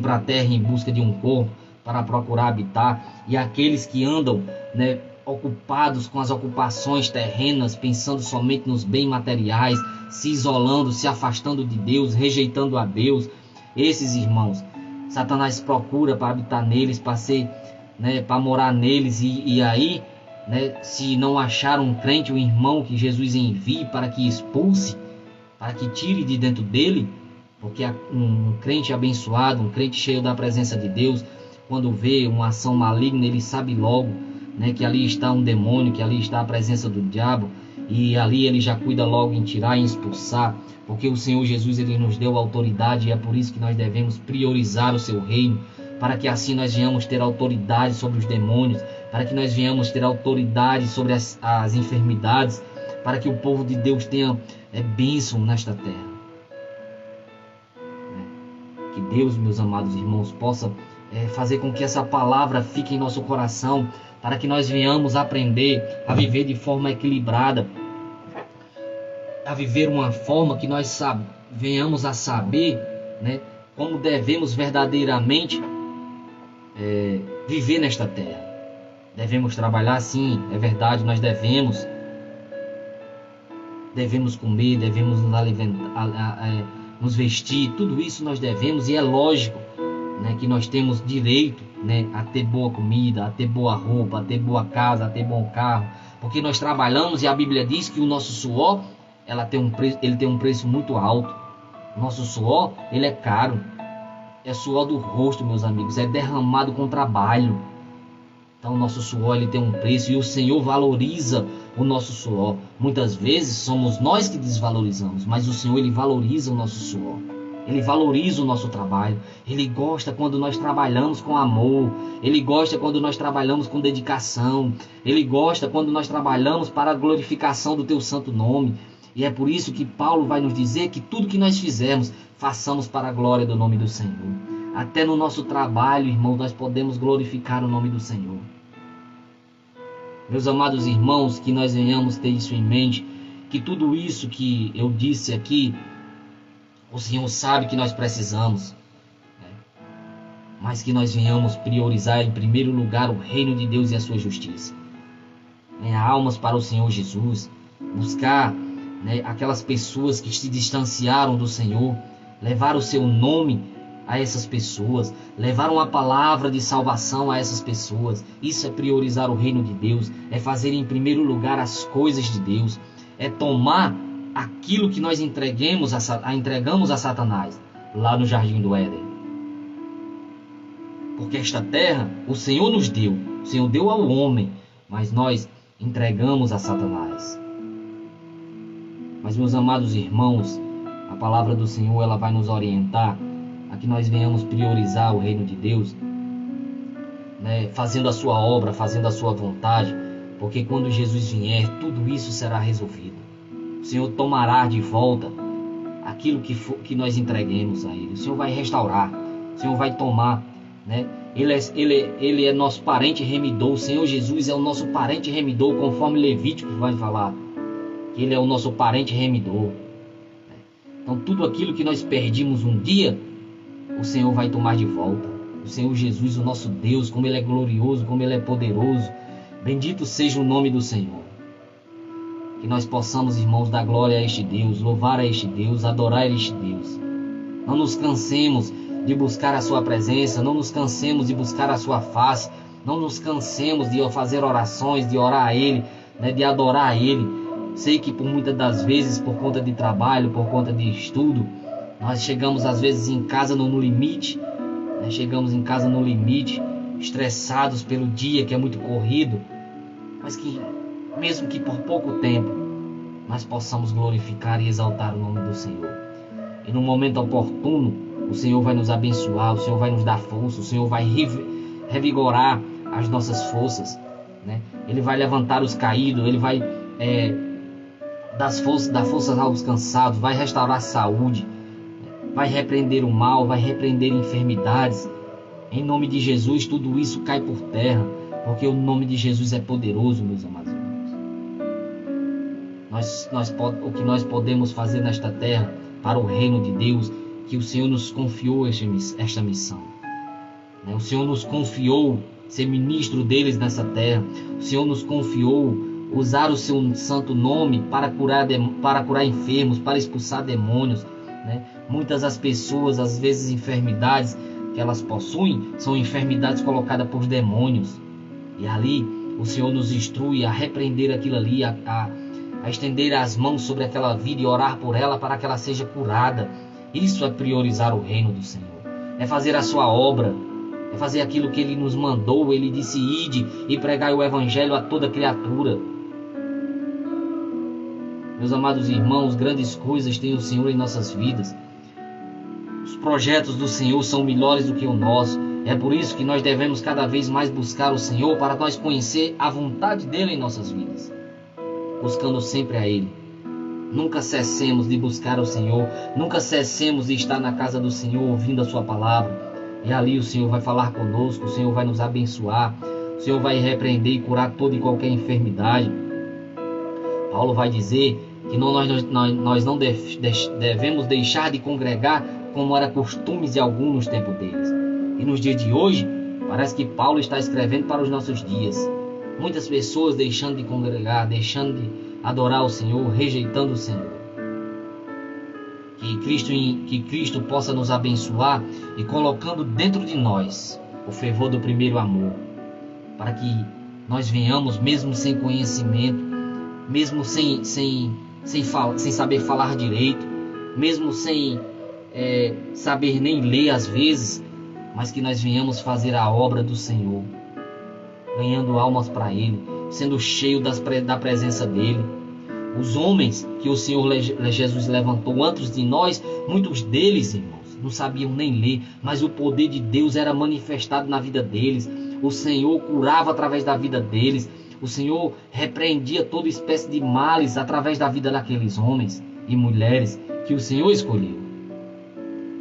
para a terra em busca de um corpo para procurar habitar. E aqueles que andam, né, ocupados com as ocupações terrenas, pensando somente nos bens materiais, se isolando, se afastando de Deus, rejeitando a Deus, esses irmãos, Satanás procura para habitar neles, para ser, né, para morar neles, e aí, né, se não achar um crente, um irmão que Jesus envie para que expulse, para que tire de dentro dele, porque um crente abençoado, um crente cheio da presença de Deus, quando vê uma ação maligna, ele sabe logo, né, que ali está um demônio, que ali está a presença do diabo, e ali ele já cuida logo em tirar e expulsar, porque o Senhor Jesus ele nos deu autoridade, e é por isso que nós devemos priorizar o seu reino, para que assim nós venhamos ter autoridade sobre os demônios, para que nós venhamos ter autoridade sobre as enfermidades, para que o povo de Deus tenha bênção nesta terra. Que Deus, meus amados irmãos, possa fazer com que essa palavra fique em nosso coração, para que nós venhamos aprender a viver de forma equilibrada, a viver uma forma que nós venhamos a saber, né, como devemos verdadeiramente viver nesta terra. Devemos trabalhar, sim, é verdade, nós devemos comer, devemos nos alimentar, nos vestir, tudo isso nós devemos, e é lógico, né, que nós temos direito, né, a ter boa comida, a ter boa roupa, a ter boa casa, a ter bom carro, porque nós trabalhamos, e a Bíblia diz que o nosso suor ele tem um preço muito alto. O nosso suor ele é caro, é suor do rosto, meus amigos, é derramado com trabalho. Então o nosso suor ele tem um preço, e o Senhor valoriza o nosso suor. Muitas vezes somos nós que desvalorizamos, mas o Senhor ele valoriza o nosso suor. Ele valoriza o nosso trabalho. Ele gosta quando nós trabalhamos com amor. Ele gosta quando nós trabalhamos com dedicação. Ele gosta quando nós trabalhamos para a glorificação do teu santo nome. E é por isso que Paulo vai nos dizer que tudo que nós fizermos, façamos para a glória do nome do Senhor. Até no nosso trabalho, irmão, nós podemos glorificar o nome do Senhor. Meus amados irmãos, que nós venhamos ter isso em mente, que tudo isso que eu disse aqui, o Senhor sabe que nós precisamos. mas que nós venhamos priorizar em primeiro lugar o reino de Deus e a sua justiça. Ganhar almas para o Senhor Jesus, buscar aquelas pessoas que se distanciaram do Senhor, levar o seu nome a essas pessoas, levar uma palavra de salvação a essas pessoas. Isso é priorizar o reino de Deus, é fazer em primeiro lugar as coisas de Deus, é tomar aquilo que nós entregamos a Satanás lá no Jardim do Éden. Porque esta terra o Senhor nos deu, o Senhor deu ao homem, mas nós entregamos a Satanás. Mas, meus amados irmãos, a palavra do Senhor ela vai nos orientar a que nós venhamos priorizar o reino de Deus, fazendo a sua obra, fazendo a sua vontade, porque quando Jesus vier, tudo isso será resolvido. O Senhor tomará de volta aquilo que nós entreguemos a Ele. O Senhor vai restaurar, o Senhor vai tomar, Ele é nosso parente remidor. O Senhor Jesus é o nosso parente remidor, conforme Levítico vai falar. Ele é o nosso parente remidor. Então tudo aquilo que nós perdimos um dia, o Senhor vai tomar de volta. O Senhor Jesus, o nosso Deus, como Ele é glorioso, como Ele é poderoso. Bendito seja o nome do Senhor. Que nós possamos, irmãos, dar glória a este Deus, louvar a este Deus, adorar a este Deus. Não nos cansemos de buscar a sua presença, não nos cansemos de buscar a sua face, não nos cansemos de fazer orações, de orar a Ele, de adorar a Ele. Sei que por muitas das vezes, por conta de trabalho, por conta de estudo, nós chegamos às vezes em casa no limite, estressados pelo dia que é muito corrido, mas que mesmo que por pouco tempo, nós possamos glorificar e exaltar o nome do Senhor. E no momento oportuno, o Senhor vai nos abençoar, o Senhor vai nos dar força, o Senhor vai revigorar as nossas forças, Ele vai levantar os caídos, Ele vai dar forças aos cansados, vai restaurar a saúde, vai repreender o mal, vai repreender enfermidades. Em nome de Jesus, tudo isso cai por terra, porque o nome de Jesus é poderoso, meus amados irmãos. O que nós podemos fazer nesta terra para o reino de Deus, que o Senhor nos confiou esta missão. O Senhor nos confiou ser ministro deles nessa terra. O Senhor nos confiou usar o seu santo nome para curar enfermos, para expulsar demônios. Muitas das pessoas, às vezes, enfermidades que elas possuem são enfermidades colocadas por demônios. E ali o Senhor nos instrui a repreender aquilo ali, a estender as mãos sobre aquela vida e orar por ela para que ela seja curada. Isso é priorizar o reino do Senhor. É fazer a sua obra, é fazer aquilo que Ele nos mandou. Ele disse: ide e pregai o evangelho a toda criatura. Meus amados irmãos, grandes coisas tem o Senhor em nossas vidas. Os projetos do Senhor são melhores do que o nosso. É por isso que nós devemos cada vez mais buscar o Senhor, para nós conhecer a vontade dEle em nossas vidas, buscando sempre a Ele. Nunca cessemos de buscar o Senhor, nunca cessemos de estar na casa do Senhor ouvindo a sua palavra. E ali o Senhor vai falar conosco, o Senhor vai nos abençoar, o Senhor vai repreender e curar toda e qualquer enfermidade. Paulo vai dizer que nós não devemos deixar de congregar como era costume de alguns nos tempos deles. E nos dias de hoje, parece que Paulo está escrevendo para os nossos dias. Muitas pessoas deixando de congregar, deixando de adorar o Senhor, rejeitando o Senhor. Que Cristo possa nos abençoar e colocando dentro de nós o fervor do primeiro amor, para que nós venhamos, mesmo sem conhecimento, mesmo sem saber falar direito, mesmo sem saber nem ler às vezes, mas que nós venhamos fazer a obra do Senhor, ganhando almas para Ele, sendo cheio da presença dEle. Os homens que o Senhor Jesus levantou antes de nós, muitos deles, irmãos, não sabiam nem ler, mas o poder de Deus era manifestado na vida deles. O Senhor curava através da vida deles. O Senhor repreendia toda espécie de males através da vida daqueles homens e mulheres que o Senhor escolheu.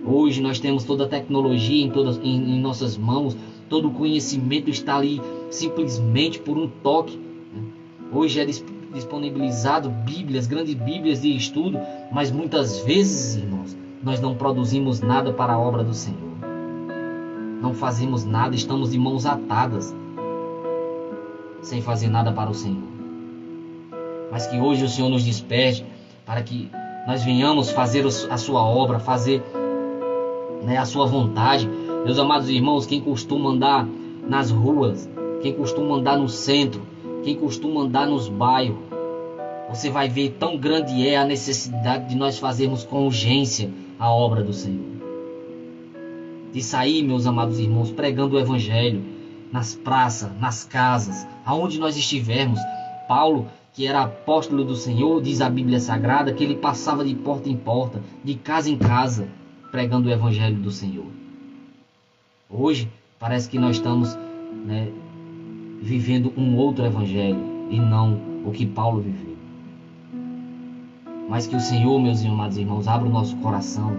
Hoje nós temos toda a tecnologia em nossas mãos, todo o conhecimento está ali simplesmente por um toque. Hoje é disponibilizado Bíblias, grandes Bíblias de estudo, mas muitas vezes, irmãos, nós não produzimos nada para a obra do Senhor. não fazemos nada, estamos de mãos atadas, sem fazer nada para o Senhor. Mas que hoje o Senhor nos desperte para que nós venhamos fazer a sua obra, fazer, a sua vontade. Meus amados irmãos, quem costuma andar nas ruas, quem costuma andar no centro, quem costuma andar nos bairros, você vai ver tão grande é a necessidade de nós fazermos com urgência a obra do Senhor. De sair, meus amados irmãos, pregando o Evangelho nas praças, nas casas, aonde nós estivermos. Paulo, que era apóstolo do Senhor, diz a Bíblia Sagrada, que ele passava de porta em porta, de casa em casa, pregando o Evangelho do Senhor. Hoje, parece que nós estamos vivendo um outro Evangelho e não o que Paulo viveu. Mas que o Senhor, meus amados irmãos, abra o nosso coração,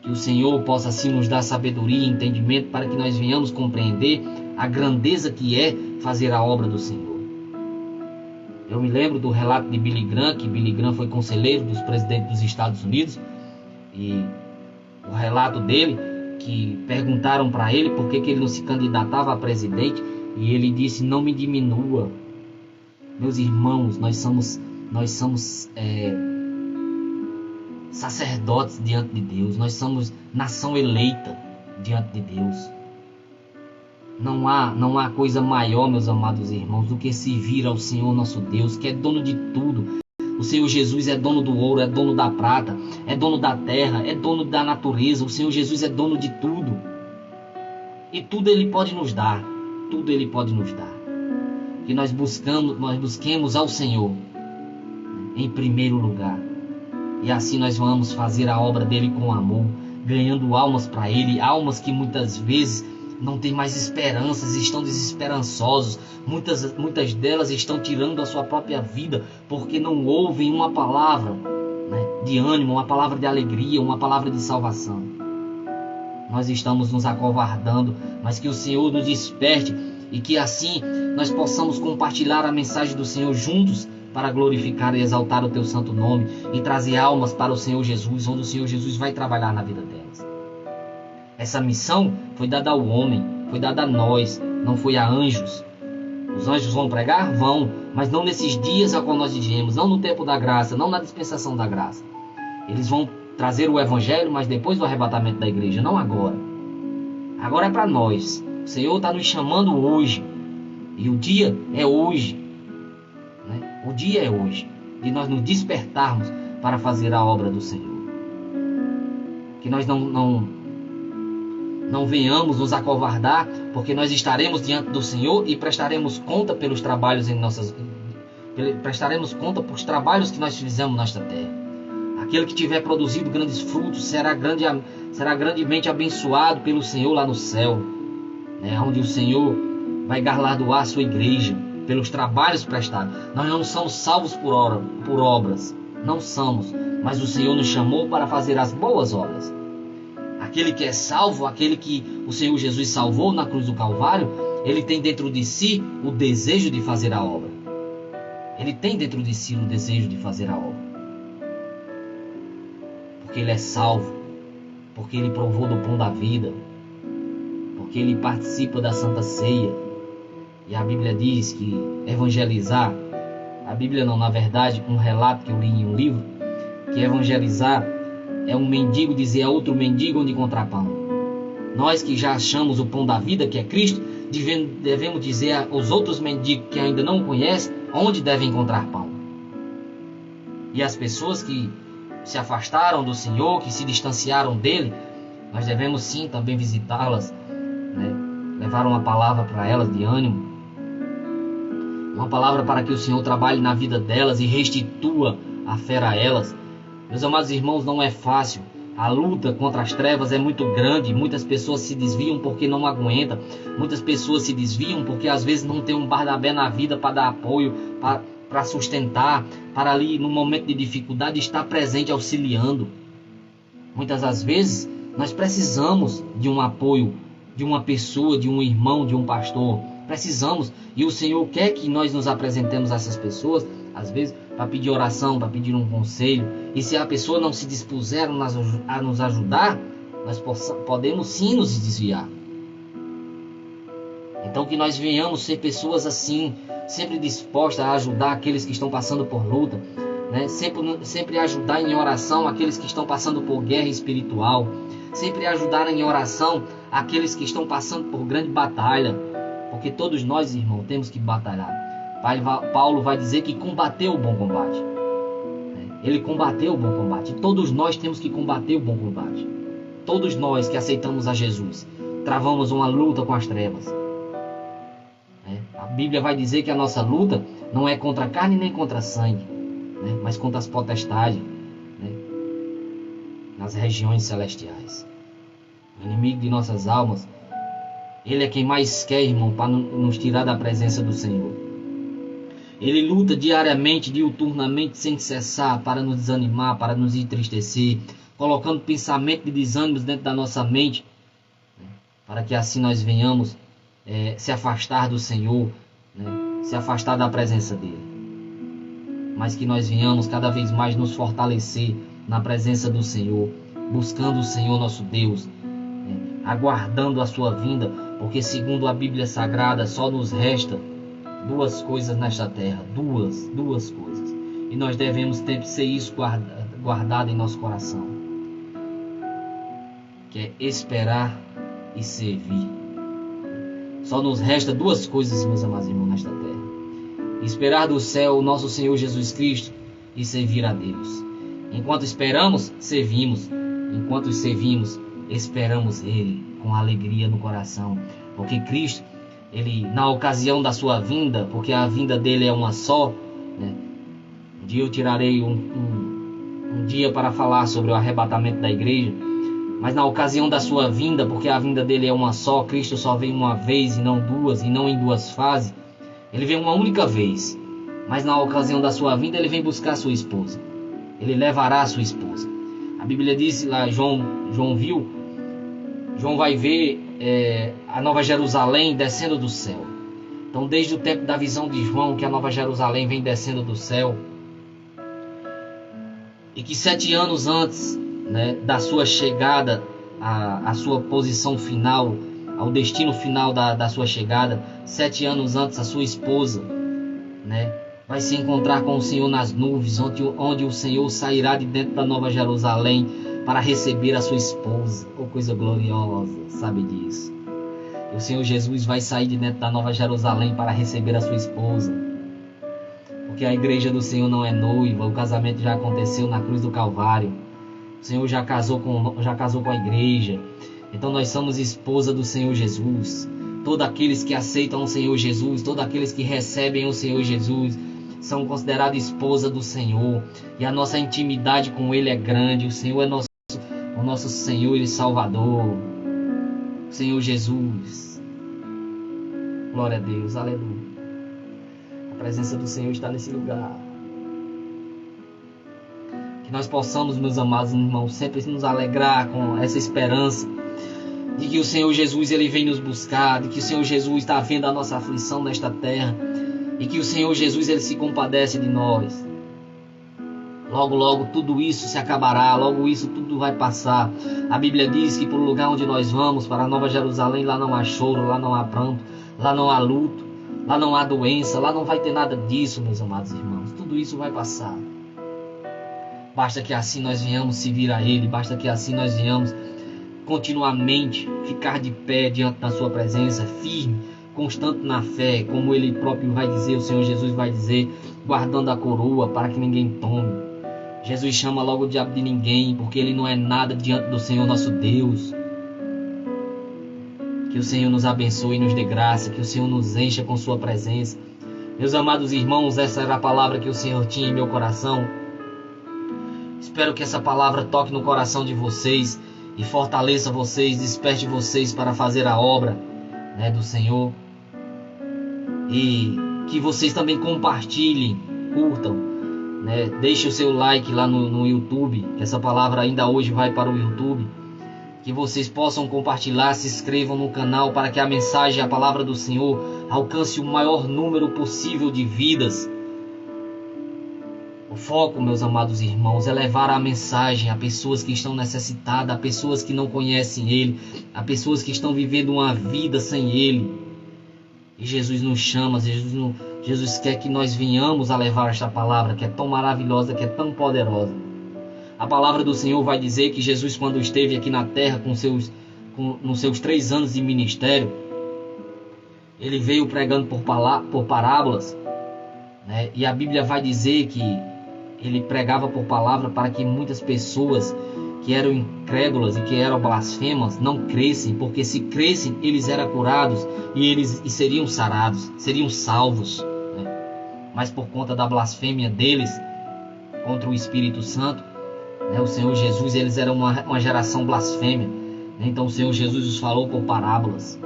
que o Senhor possa assim nos dar sabedoria e entendimento para que nós venhamos compreender a grandeza que é fazer a obra do Senhor. Eu me lembro do relato de Billy Graham, que Billy Graham foi conselheiro dos presidentes dos Estados Unidos, e o relato dele, que perguntaram para ele por que ele não se candidatava a presidente, e ele disse: não me diminua. Meus irmãos, nós somos sacerdotes diante de Deus, nós somos nação eleita diante de Deus. Não há coisa maior, meus amados irmãos, do que servir ao Senhor nosso Deus, que é dono de tudo. O Senhor Jesus é dono do ouro, é dono da prata, é dono da terra, é dono da natureza. O Senhor Jesus é dono de tudo. E tudo Ele pode nos dar. Tudo Ele pode nos dar. Que nós busquemos ao Senhor em primeiro lugar. E assim nós vamos fazer a obra dele com amor, ganhando almas para ele, almas que muitas vezes não têm mais esperanças, estão desesperançosos. Muitas delas estão tirando a sua própria vida porque não ouvem uma palavra de ânimo, uma palavra de alegria, uma palavra de salvação. Nós estamos nos acovardando, mas que o Senhor nos desperte e que assim nós possamos compartilhar a mensagem do Senhor juntos, para glorificar e exaltar o teu santo nome e trazer almas para o Senhor Jesus, onde o Senhor Jesus vai trabalhar na vida delas. Essa missão foi dada ao homem, foi dada a nós, não foi a anjos. Os anjos vão pregar? Vão, mas não nesses dias a qual nós vivemos, não no tempo da graça, não na dispensação da graça. Eles vão trazer o Evangelho, mas depois do arrebatamento da igreja, não agora. Agora é para nós. O Senhor está nos chamando hoje, e o dia é hoje. O dia é hoje, de nós nos despertarmos para fazer a obra do Senhor. Que nós não venhamos nos acovardar, porque nós estaremos diante do Senhor e prestaremos conta pelos trabalhos prestaremos conta pelos trabalhos que nós fizemos nesta terra. Aquele que tiver produzido grandes frutos será grandemente abençoado pelo Senhor lá no céu, onde o Senhor vai galardoar a sua igreja pelos trabalhos prestados. Nós não somos salvos por obras, não somos, mas o Senhor nos chamou para fazer as boas obras. Aquele que é salvo, aquele que o Senhor Jesus salvou na cruz do Calvário, ele tem dentro de si o desejo de fazer a obra. Ele tem dentro de si o desejo de fazer a obra. Porque ele é salvo, porque ele provou do pão da vida, porque ele participa da Santa Ceia. E a Bíblia diz que evangelizar, a Bíblia não, na verdade, um relato que eu li em um livro, que evangelizar é um mendigo dizer a outro mendigo onde encontrar pão. Nós que já achamos o pão da vida, que é Cristo, devemos dizer aos outros mendigos que ainda não o conhecem, onde devem encontrar pão. E as pessoas que se afastaram do Senhor, que se distanciaram dele, nós devemos sim também visitá-las, levar uma palavra para elas de ânimo, uma palavra para que o Senhor trabalhe na vida delas e restitua a fé a elas. Meus amados irmãos, não é fácil. A luta contra as trevas é muito grande. Muitas pessoas se desviam porque não aguentam. Muitas pessoas se desviam porque às vezes não tem um Barnabé na vida para dar apoio, para sustentar, para ali no momento de dificuldade estar presente auxiliando. Muitas das vezes nós precisamos de um apoio, de uma pessoa, de um irmão, de um pastor. Precisamos, e o Senhor quer que nós nos apresentemos a essas pessoas, às vezes para pedir oração, para pedir um conselho. E se a pessoa não se dispuser a nos ajudar, nós podemos sim nos desviar. Então que nós venhamos ser pessoas assim, sempre dispostas a ajudar aqueles que estão passando por luta, né? Sempre ajudar em oração aqueles que estão passando por guerra espiritual, sempre ajudar em oração aqueles que estão passando por grande batalha, porque todos nós, irmão, temos que batalhar. Paulo vai dizer que combateu o bom combate. Ele combateu o bom combate. Todos nós temos que combater o bom combate. Todos nós que aceitamos a Jesus travamos uma luta com as trevas. A Bíblia vai dizer que a nossa luta não é contra a carne nem contra sangue, mas contra as potestades, nas regiões celestiais. O inimigo de nossas almas, ele é quem mais quer, irmão, para nos tirar da presença do Senhor. Ele luta diariamente, diuturnamente, sem cessar, para nos desanimar, para nos entristecer, colocando pensamento de desânimos dentro da nossa mente, para que assim nós venhamos se afastar do Senhor, se afastar da presença dele. Mas que nós venhamos cada vez mais nos fortalecer na presença do Senhor, buscando o Senhor nosso Deus, aguardando a sua vinda, porque segundo a Bíblia Sagrada só nos resta duas coisas nesta terra, duas coisas, e nós devemos sempre ser isso guardado em nosso coração, que é esperar e servir. Só nos resta duas coisas, meus amados irmãos, nesta terra: esperar do céu o nosso Senhor Jesus Cristo e servir a Deus. Enquanto esperamos, servimos. Enquanto servimos, esperamos Ele com alegria no coração, porque Cristo, Ele, na ocasião da sua vinda, porque a vinda dele é uma só, um dia eu tirarei um dia para falar sobre o arrebatamento da igreja, mas na ocasião da sua vinda, porque a vinda dele é uma só, Cristo só vem uma vez e não duas, e não em duas fases. Ele vem uma única vez, mas na ocasião da sua vinda ele vem buscar a sua esposa. Ele levará a sua esposa. A Bíblia diz lá, João vai ver a Nova Jerusalém descendo do céu. Então, desde o tempo da visão de João, que a Nova Jerusalém vem descendo do céu, e que 7 anos antes, da sua chegada à sua posição final, ao destino final da sua chegada, 7 anos antes, a sua esposa, vai se encontrar com o Senhor nas nuvens, onde o Senhor sairá de dentro da Nova Jerusalém para receber a sua esposa. Oh, coisa gloriosa, sabe disso. E o Senhor Jesus vai sair de dentro da Nova Jerusalém para receber a sua esposa, porque a igreja do Senhor não é noiva, o casamento já aconteceu na cruz do Calvário. O Senhor já casou com a igreja. Então nós somos esposa do Senhor Jesus. Todos aqueles que aceitam o Senhor Jesus, todos aqueles que recebem o Senhor Jesus, são considerados esposa do Senhor. E a nossa intimidade com Ele é grande. O Senhor é o nosso Senhor e Salvador. O Senhor Jesus. Glória a Deus, aleluia. A presença do Senhor está nesse lugar. Que nós possamos, meus amados irmãos, sempre nos alegrar com essa esperança de que o Senhor Jesus, Ele vem nos buscar, de que o Senhor Jesus está vendo a nossa aflição nesta terra, e que o Senhor Jesus, Ele se compadece de nós. Logo, logo tudo isso se acabará, logo isso tudo vai passar. A Bíblia diz que para o lugar onde nós vamos, para a Nova Jerusalém, lá não há choro, lá não há pranto, lá não há luto, lá não há doença, lá não vai ter nada disso, meus amados irmãos. Tudo isso vai passar. Basta que assim nós venhamos servir a Ele, basta que assim nós venhamos continuamente ficar de pé diante da sua presença, firme, constante na fé, como Ele próprio vai dizer, o Senhor Jesus vai dizer, guardando a coroa para que ninguém tome. Jesus chama logo o diabo de ninguém, porque ele não é nada diante do Senhor nosso Deus. Que o Senhor nos abençoe e nos dê graça, que o Senhor nos encha com sua presença. Meus amados irmãos, essa era a palavra que o Senhor tinha em meu coração. Espero que essa palavra toque no coração de vocês e fortaleça vocês, desperte vocês para fazer a obra do Senhor. E que vocês também compartilhem, curtam, deixe o seu like lá no YouTube, que essa palavra ainda hoje vai para o YouTube. Que vocês possam compartilhar, se inscrevam no canal para que a mensagem, a palavra do Senhor alcance o maior número possível de vidas. O foco, meus amados irmãos, é levar a mensagem a pessoas que estão necessitadas, a pessoas que não conhecem Ele, a pessoas que estão vivendo uma vida sem Ele. E Jesus nos chama, Jesus quer que nós venhamos a levar esta palavra que é tão maravilhosa, que é tão poderosa. A palavra do Senhor vai dizer que Jesus, quando esteve aqui na terra nos seus 3 anos de ministério, ele veio pregando por parábolas, né? E a Bíblia vai dizer que ele pregava por palavra para que muitas pessoas que eram incrédulas e que eram blasfemas não crescem, porque se crescem eles eram curados e seriam sarados, seriam salvos, né? Mas por conta da blasfêmia deles contra o Espírito Santo, né, o Senhor Jesus, eles eram uma geração blasfêmia, né? Então o Senhor Jesus os falou por parábolas.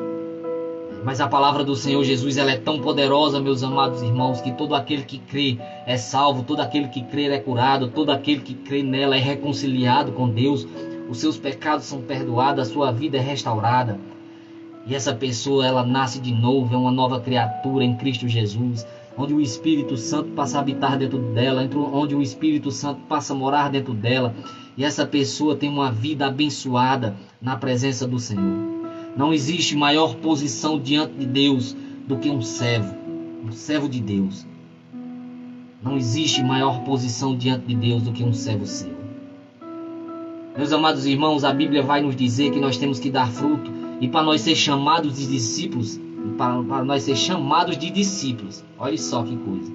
Mas a palavra do Senhor Jesus, ela é tão poderosa, meus amados irmãos, que todo aquele que crê é salvo, todo aquele que crê é curado, todo aquele que crê nela é reconciliado com Deus, os seus pecados são perdoados, a sua vida é restaurada. E essa pessoa, ela nasce de novo, é uma nova criatura em Cristo Jesus, onde o Espírito Santo passa a habitar dentro dela, onde o Espírito Santo passa a morar dentro dela. E essa pessoa tem uma vida abençoada na presença do Senhor. Não existe maior posição diante de Deus do que um servo de Deus. Não existe maior posição diante de Deus do que um servo seu. Meus amados irmãos, a Bíblia vai nos dizer que nós temos que dar fruto, e para nós ser chamados de discípulos, olha só que coisa,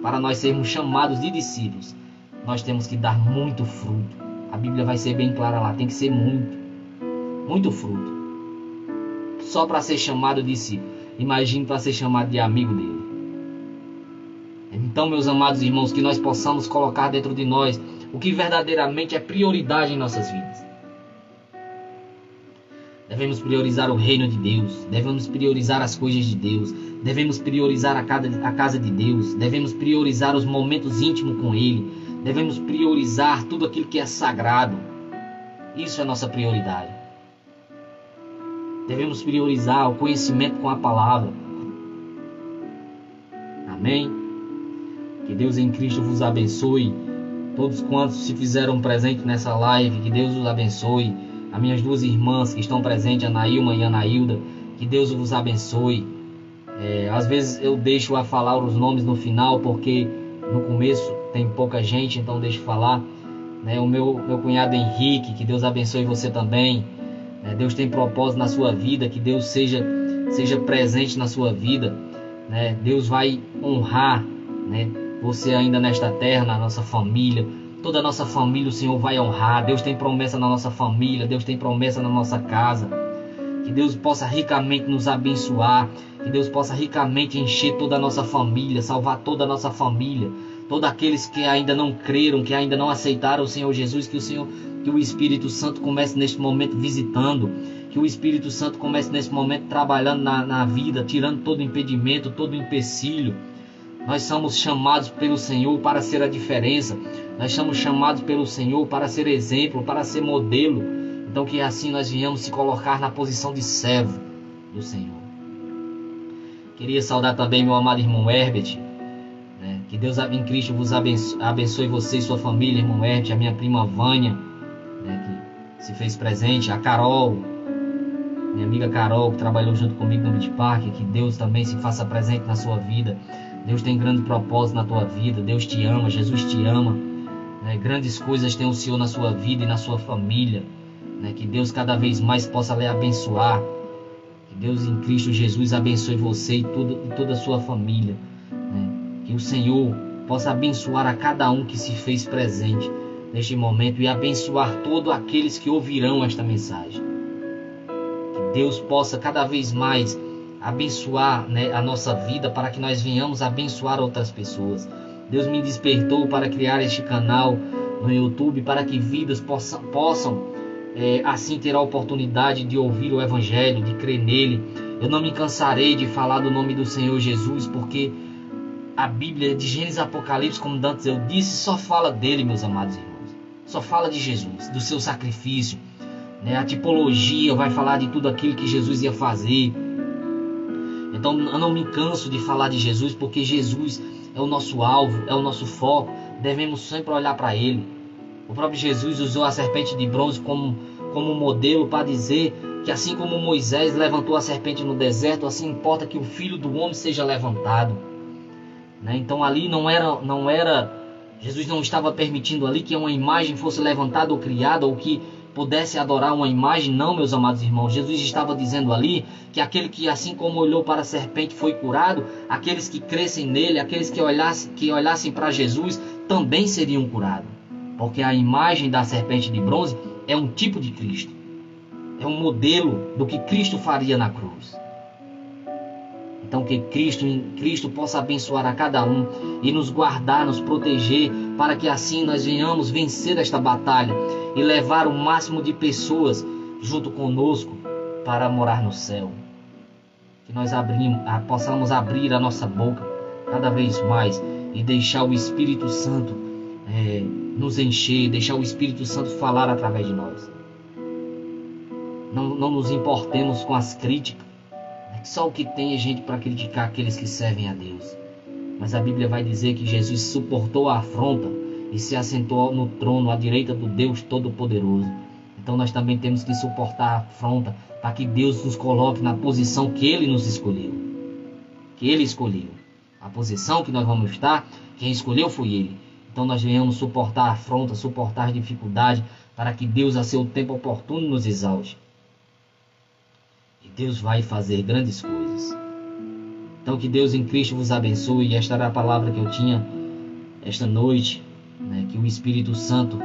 para nós sermos chamados de discípulos, nós temos que dar muito fruto. A Bíblia vai ser bem clara lá, tem que ser muito fruto. Só para ser chamado de discípulo. Imagine para ser chamado de amigo dele. Então, meus amados irmãos, que nós possamos colocar dentro de nós o que verdadeiramente é prioridade em nossas vidas. Devemos priorizar o reino de Deus. Devemos priorizar as coisas de Deus. Devemos priorizar a casa de Deus. Devemos priorizar os momentos íntimos com Ele. Devemos priorizar tudo aquilo que é sagrado. Isso é nossa prioridade. Devemos priorizar o conhecimento com a palavra. Amém? Que Deus em Cristo vos abençoe. Todos quantos se fizeram presente nessa live, que Deus os abençoe. As minhas 2 irmãs que estão presentes, a Nailma e a Anailda, que Deus vos abençoe. Às vezes eu deixo a falar os nomes no final, porque no começo tem pouca gente, então deixo falar. O meu cunhado Henrique, que Deus abençoe você também. Deus tem propósito na sua vida, que Deus seja presente na sua vida, né? Deus vai honrar, né, você ainda nesta terra, na nossa família, toda a nossa família o Senhor vai honrar. Deus tem promessa na nossa família, Deus tem promessa na nossa casa. Que Deus possa ricamente nos abençoar, que Deus possa ricamente encher toda a nossa família, salvar toda a nossa família, todos aqueles que ainda não creram, que ainda não aceitaram o Senhor Jesus, que o Espírito Santo comece neste momento visitando, que o Espírito Santo comece nesse momento trabalhando na vida, tirando todo impedimento, todo empecilho. Nós somos chamados pelo Senhor para ser a diferença, nós somos chamados pelo Senhor para ser exemplo, para ser modelo. Então que assim nós venhamos se colocar na posição de servo do Senhor. Queria saudar também meu amado irmão Herbert, né? Que Deus em Cristo vos abençoe você e sua família, irmão Herbert, a minha prima Vânia, né, que se fez presente, a Carol, minha amiga Carol, que trabalhou junto comigo no Beach Park. Que Deus também se faça presente na sua vida. Deus tem grande propósito na tua vida, Deus te ama, Jesus te ama, né? Grandes coisas tem o Senhor na sua vida e na sua família, né? Que Deus cada vez mais possa lhe abençoar. Que Deus em Cristo Jesus abençoe você e toda a sua família, né? Que o Senhor possa abençoar a cada um que se fez presente neste momento e abençoar todos aqueles que ouvirão esta mensagem. Que Deus possa cada vez mais abençoar, né, a nossa vida, para que nós venhamos abençoar outras pessoas. Deus me despertou para criar este canal no YouTube, para que vidas possam assim ter a oportunidade de ouvir o Evangelho, de crer nele. Eu não me cansarei de falar do nome do Senhor Jesus, porque a Bíblia de Gênesis e Apocalipse, como antes eu disse, só fala dele, meus amados irmãos. Só fala de Jesus, do seu sacrifício, né? A tipologia vai falar de tudo aquilo que Jesus ia fazer. Então eu não me canso de falar de Jesus, porque Jesus é o nosso alvo, é o nosso foco. Devemos sempre olhar para ele. O próprio Jesus usou a serpente de bronze como modelo para dizer que assim como Moisés levantou a serpente no deserto, assim importa que o Filho do Homem seja levantado. Né? Então ali não era, Jesus não estava permitindo ali que uma imagem fosse levantada ou criada, ou que pudesse adorar uma imagem. Não, meus amados irmãos, Jesus estava dizendo ali que aquele que assim como olhou para a serpente foi curado, aqueles que crescem nele, aqueles que olhassem para Jesus também seriam curados. Porque a imagem da serpente de bronze é um tipo de Cristo. É um modelo do que Cristo faria na cruz. Então que Cristo possa abençoar a cada um e nos guardar, nos proteger, para que assim nós venhamos vencer esta batalha e levar o máximo de pessoas junto conosco para morar no céu. Que nós possamos abrir a nossa boca cada vez mais e deixar o Espírito Santo nos encher, deixar o Espírito Santo falar através de nós. Não nos importemos com as críticas. Só o que tem é gente para criticar aqueles que servem a Deus. Mas a Bíblia vai dizer que Jesus suportou a afronta e se assentou no trono à direita do Deus Todo-Poderoso. Então nós também temos que suportar a afronta para que Deus nos coloque na posição que Ele nos escolheu. Que Ele escolheu. A posição que nós vamos estar, quem escolheu foi Ele. Então nós venhamos suportar a afronta, suportar a dificuldade, para que Deus a seu tempo oportuno nos exalte. E Deus vai fazer grandes coisas. Então que Deus em Cristo vos abençoe. E esta era a palavra que eu tinha esta noite, né? Que o Espírito Santo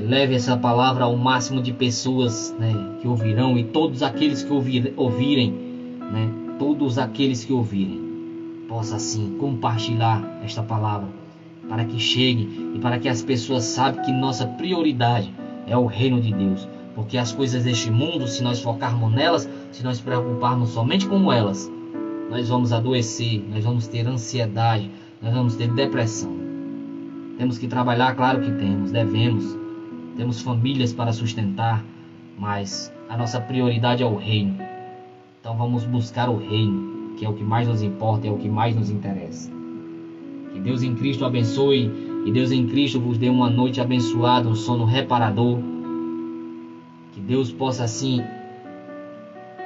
leve essa palavra ao máximo de pessoas, né? Que ouvirão, e todos aqueles que ouvirem, né? Todos aqueles que ouvirem, possa assim compartilhar esta palavra, para que chegue e para que as pessoas saibam que nossa prioridade é o reino de Deus. Porque as coisas deste mundo, se nós focarmos nelas, se nós preocuparmos somente com elas, nós vamos adoecer, nós vamos ter ansiedade, nós vamos ter depressão. Temos que trabalhar, claro que devemos. Temos famílias para sustentar, mas a nossa prioridade é o reino. Então vamos buscar o reino, que é o que mais nos importa, é o que mais nos interessa. Que Deus em Cristo abençoe, e Deus em Cristo vos dê uma noite abençoada, um sono reparador. Que Deus possa assim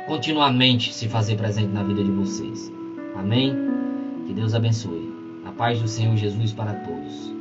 continuamente se fazer presente na vida de vocês. Amém? Que Deus abençoe. A paz do Senhor Jesus para todos.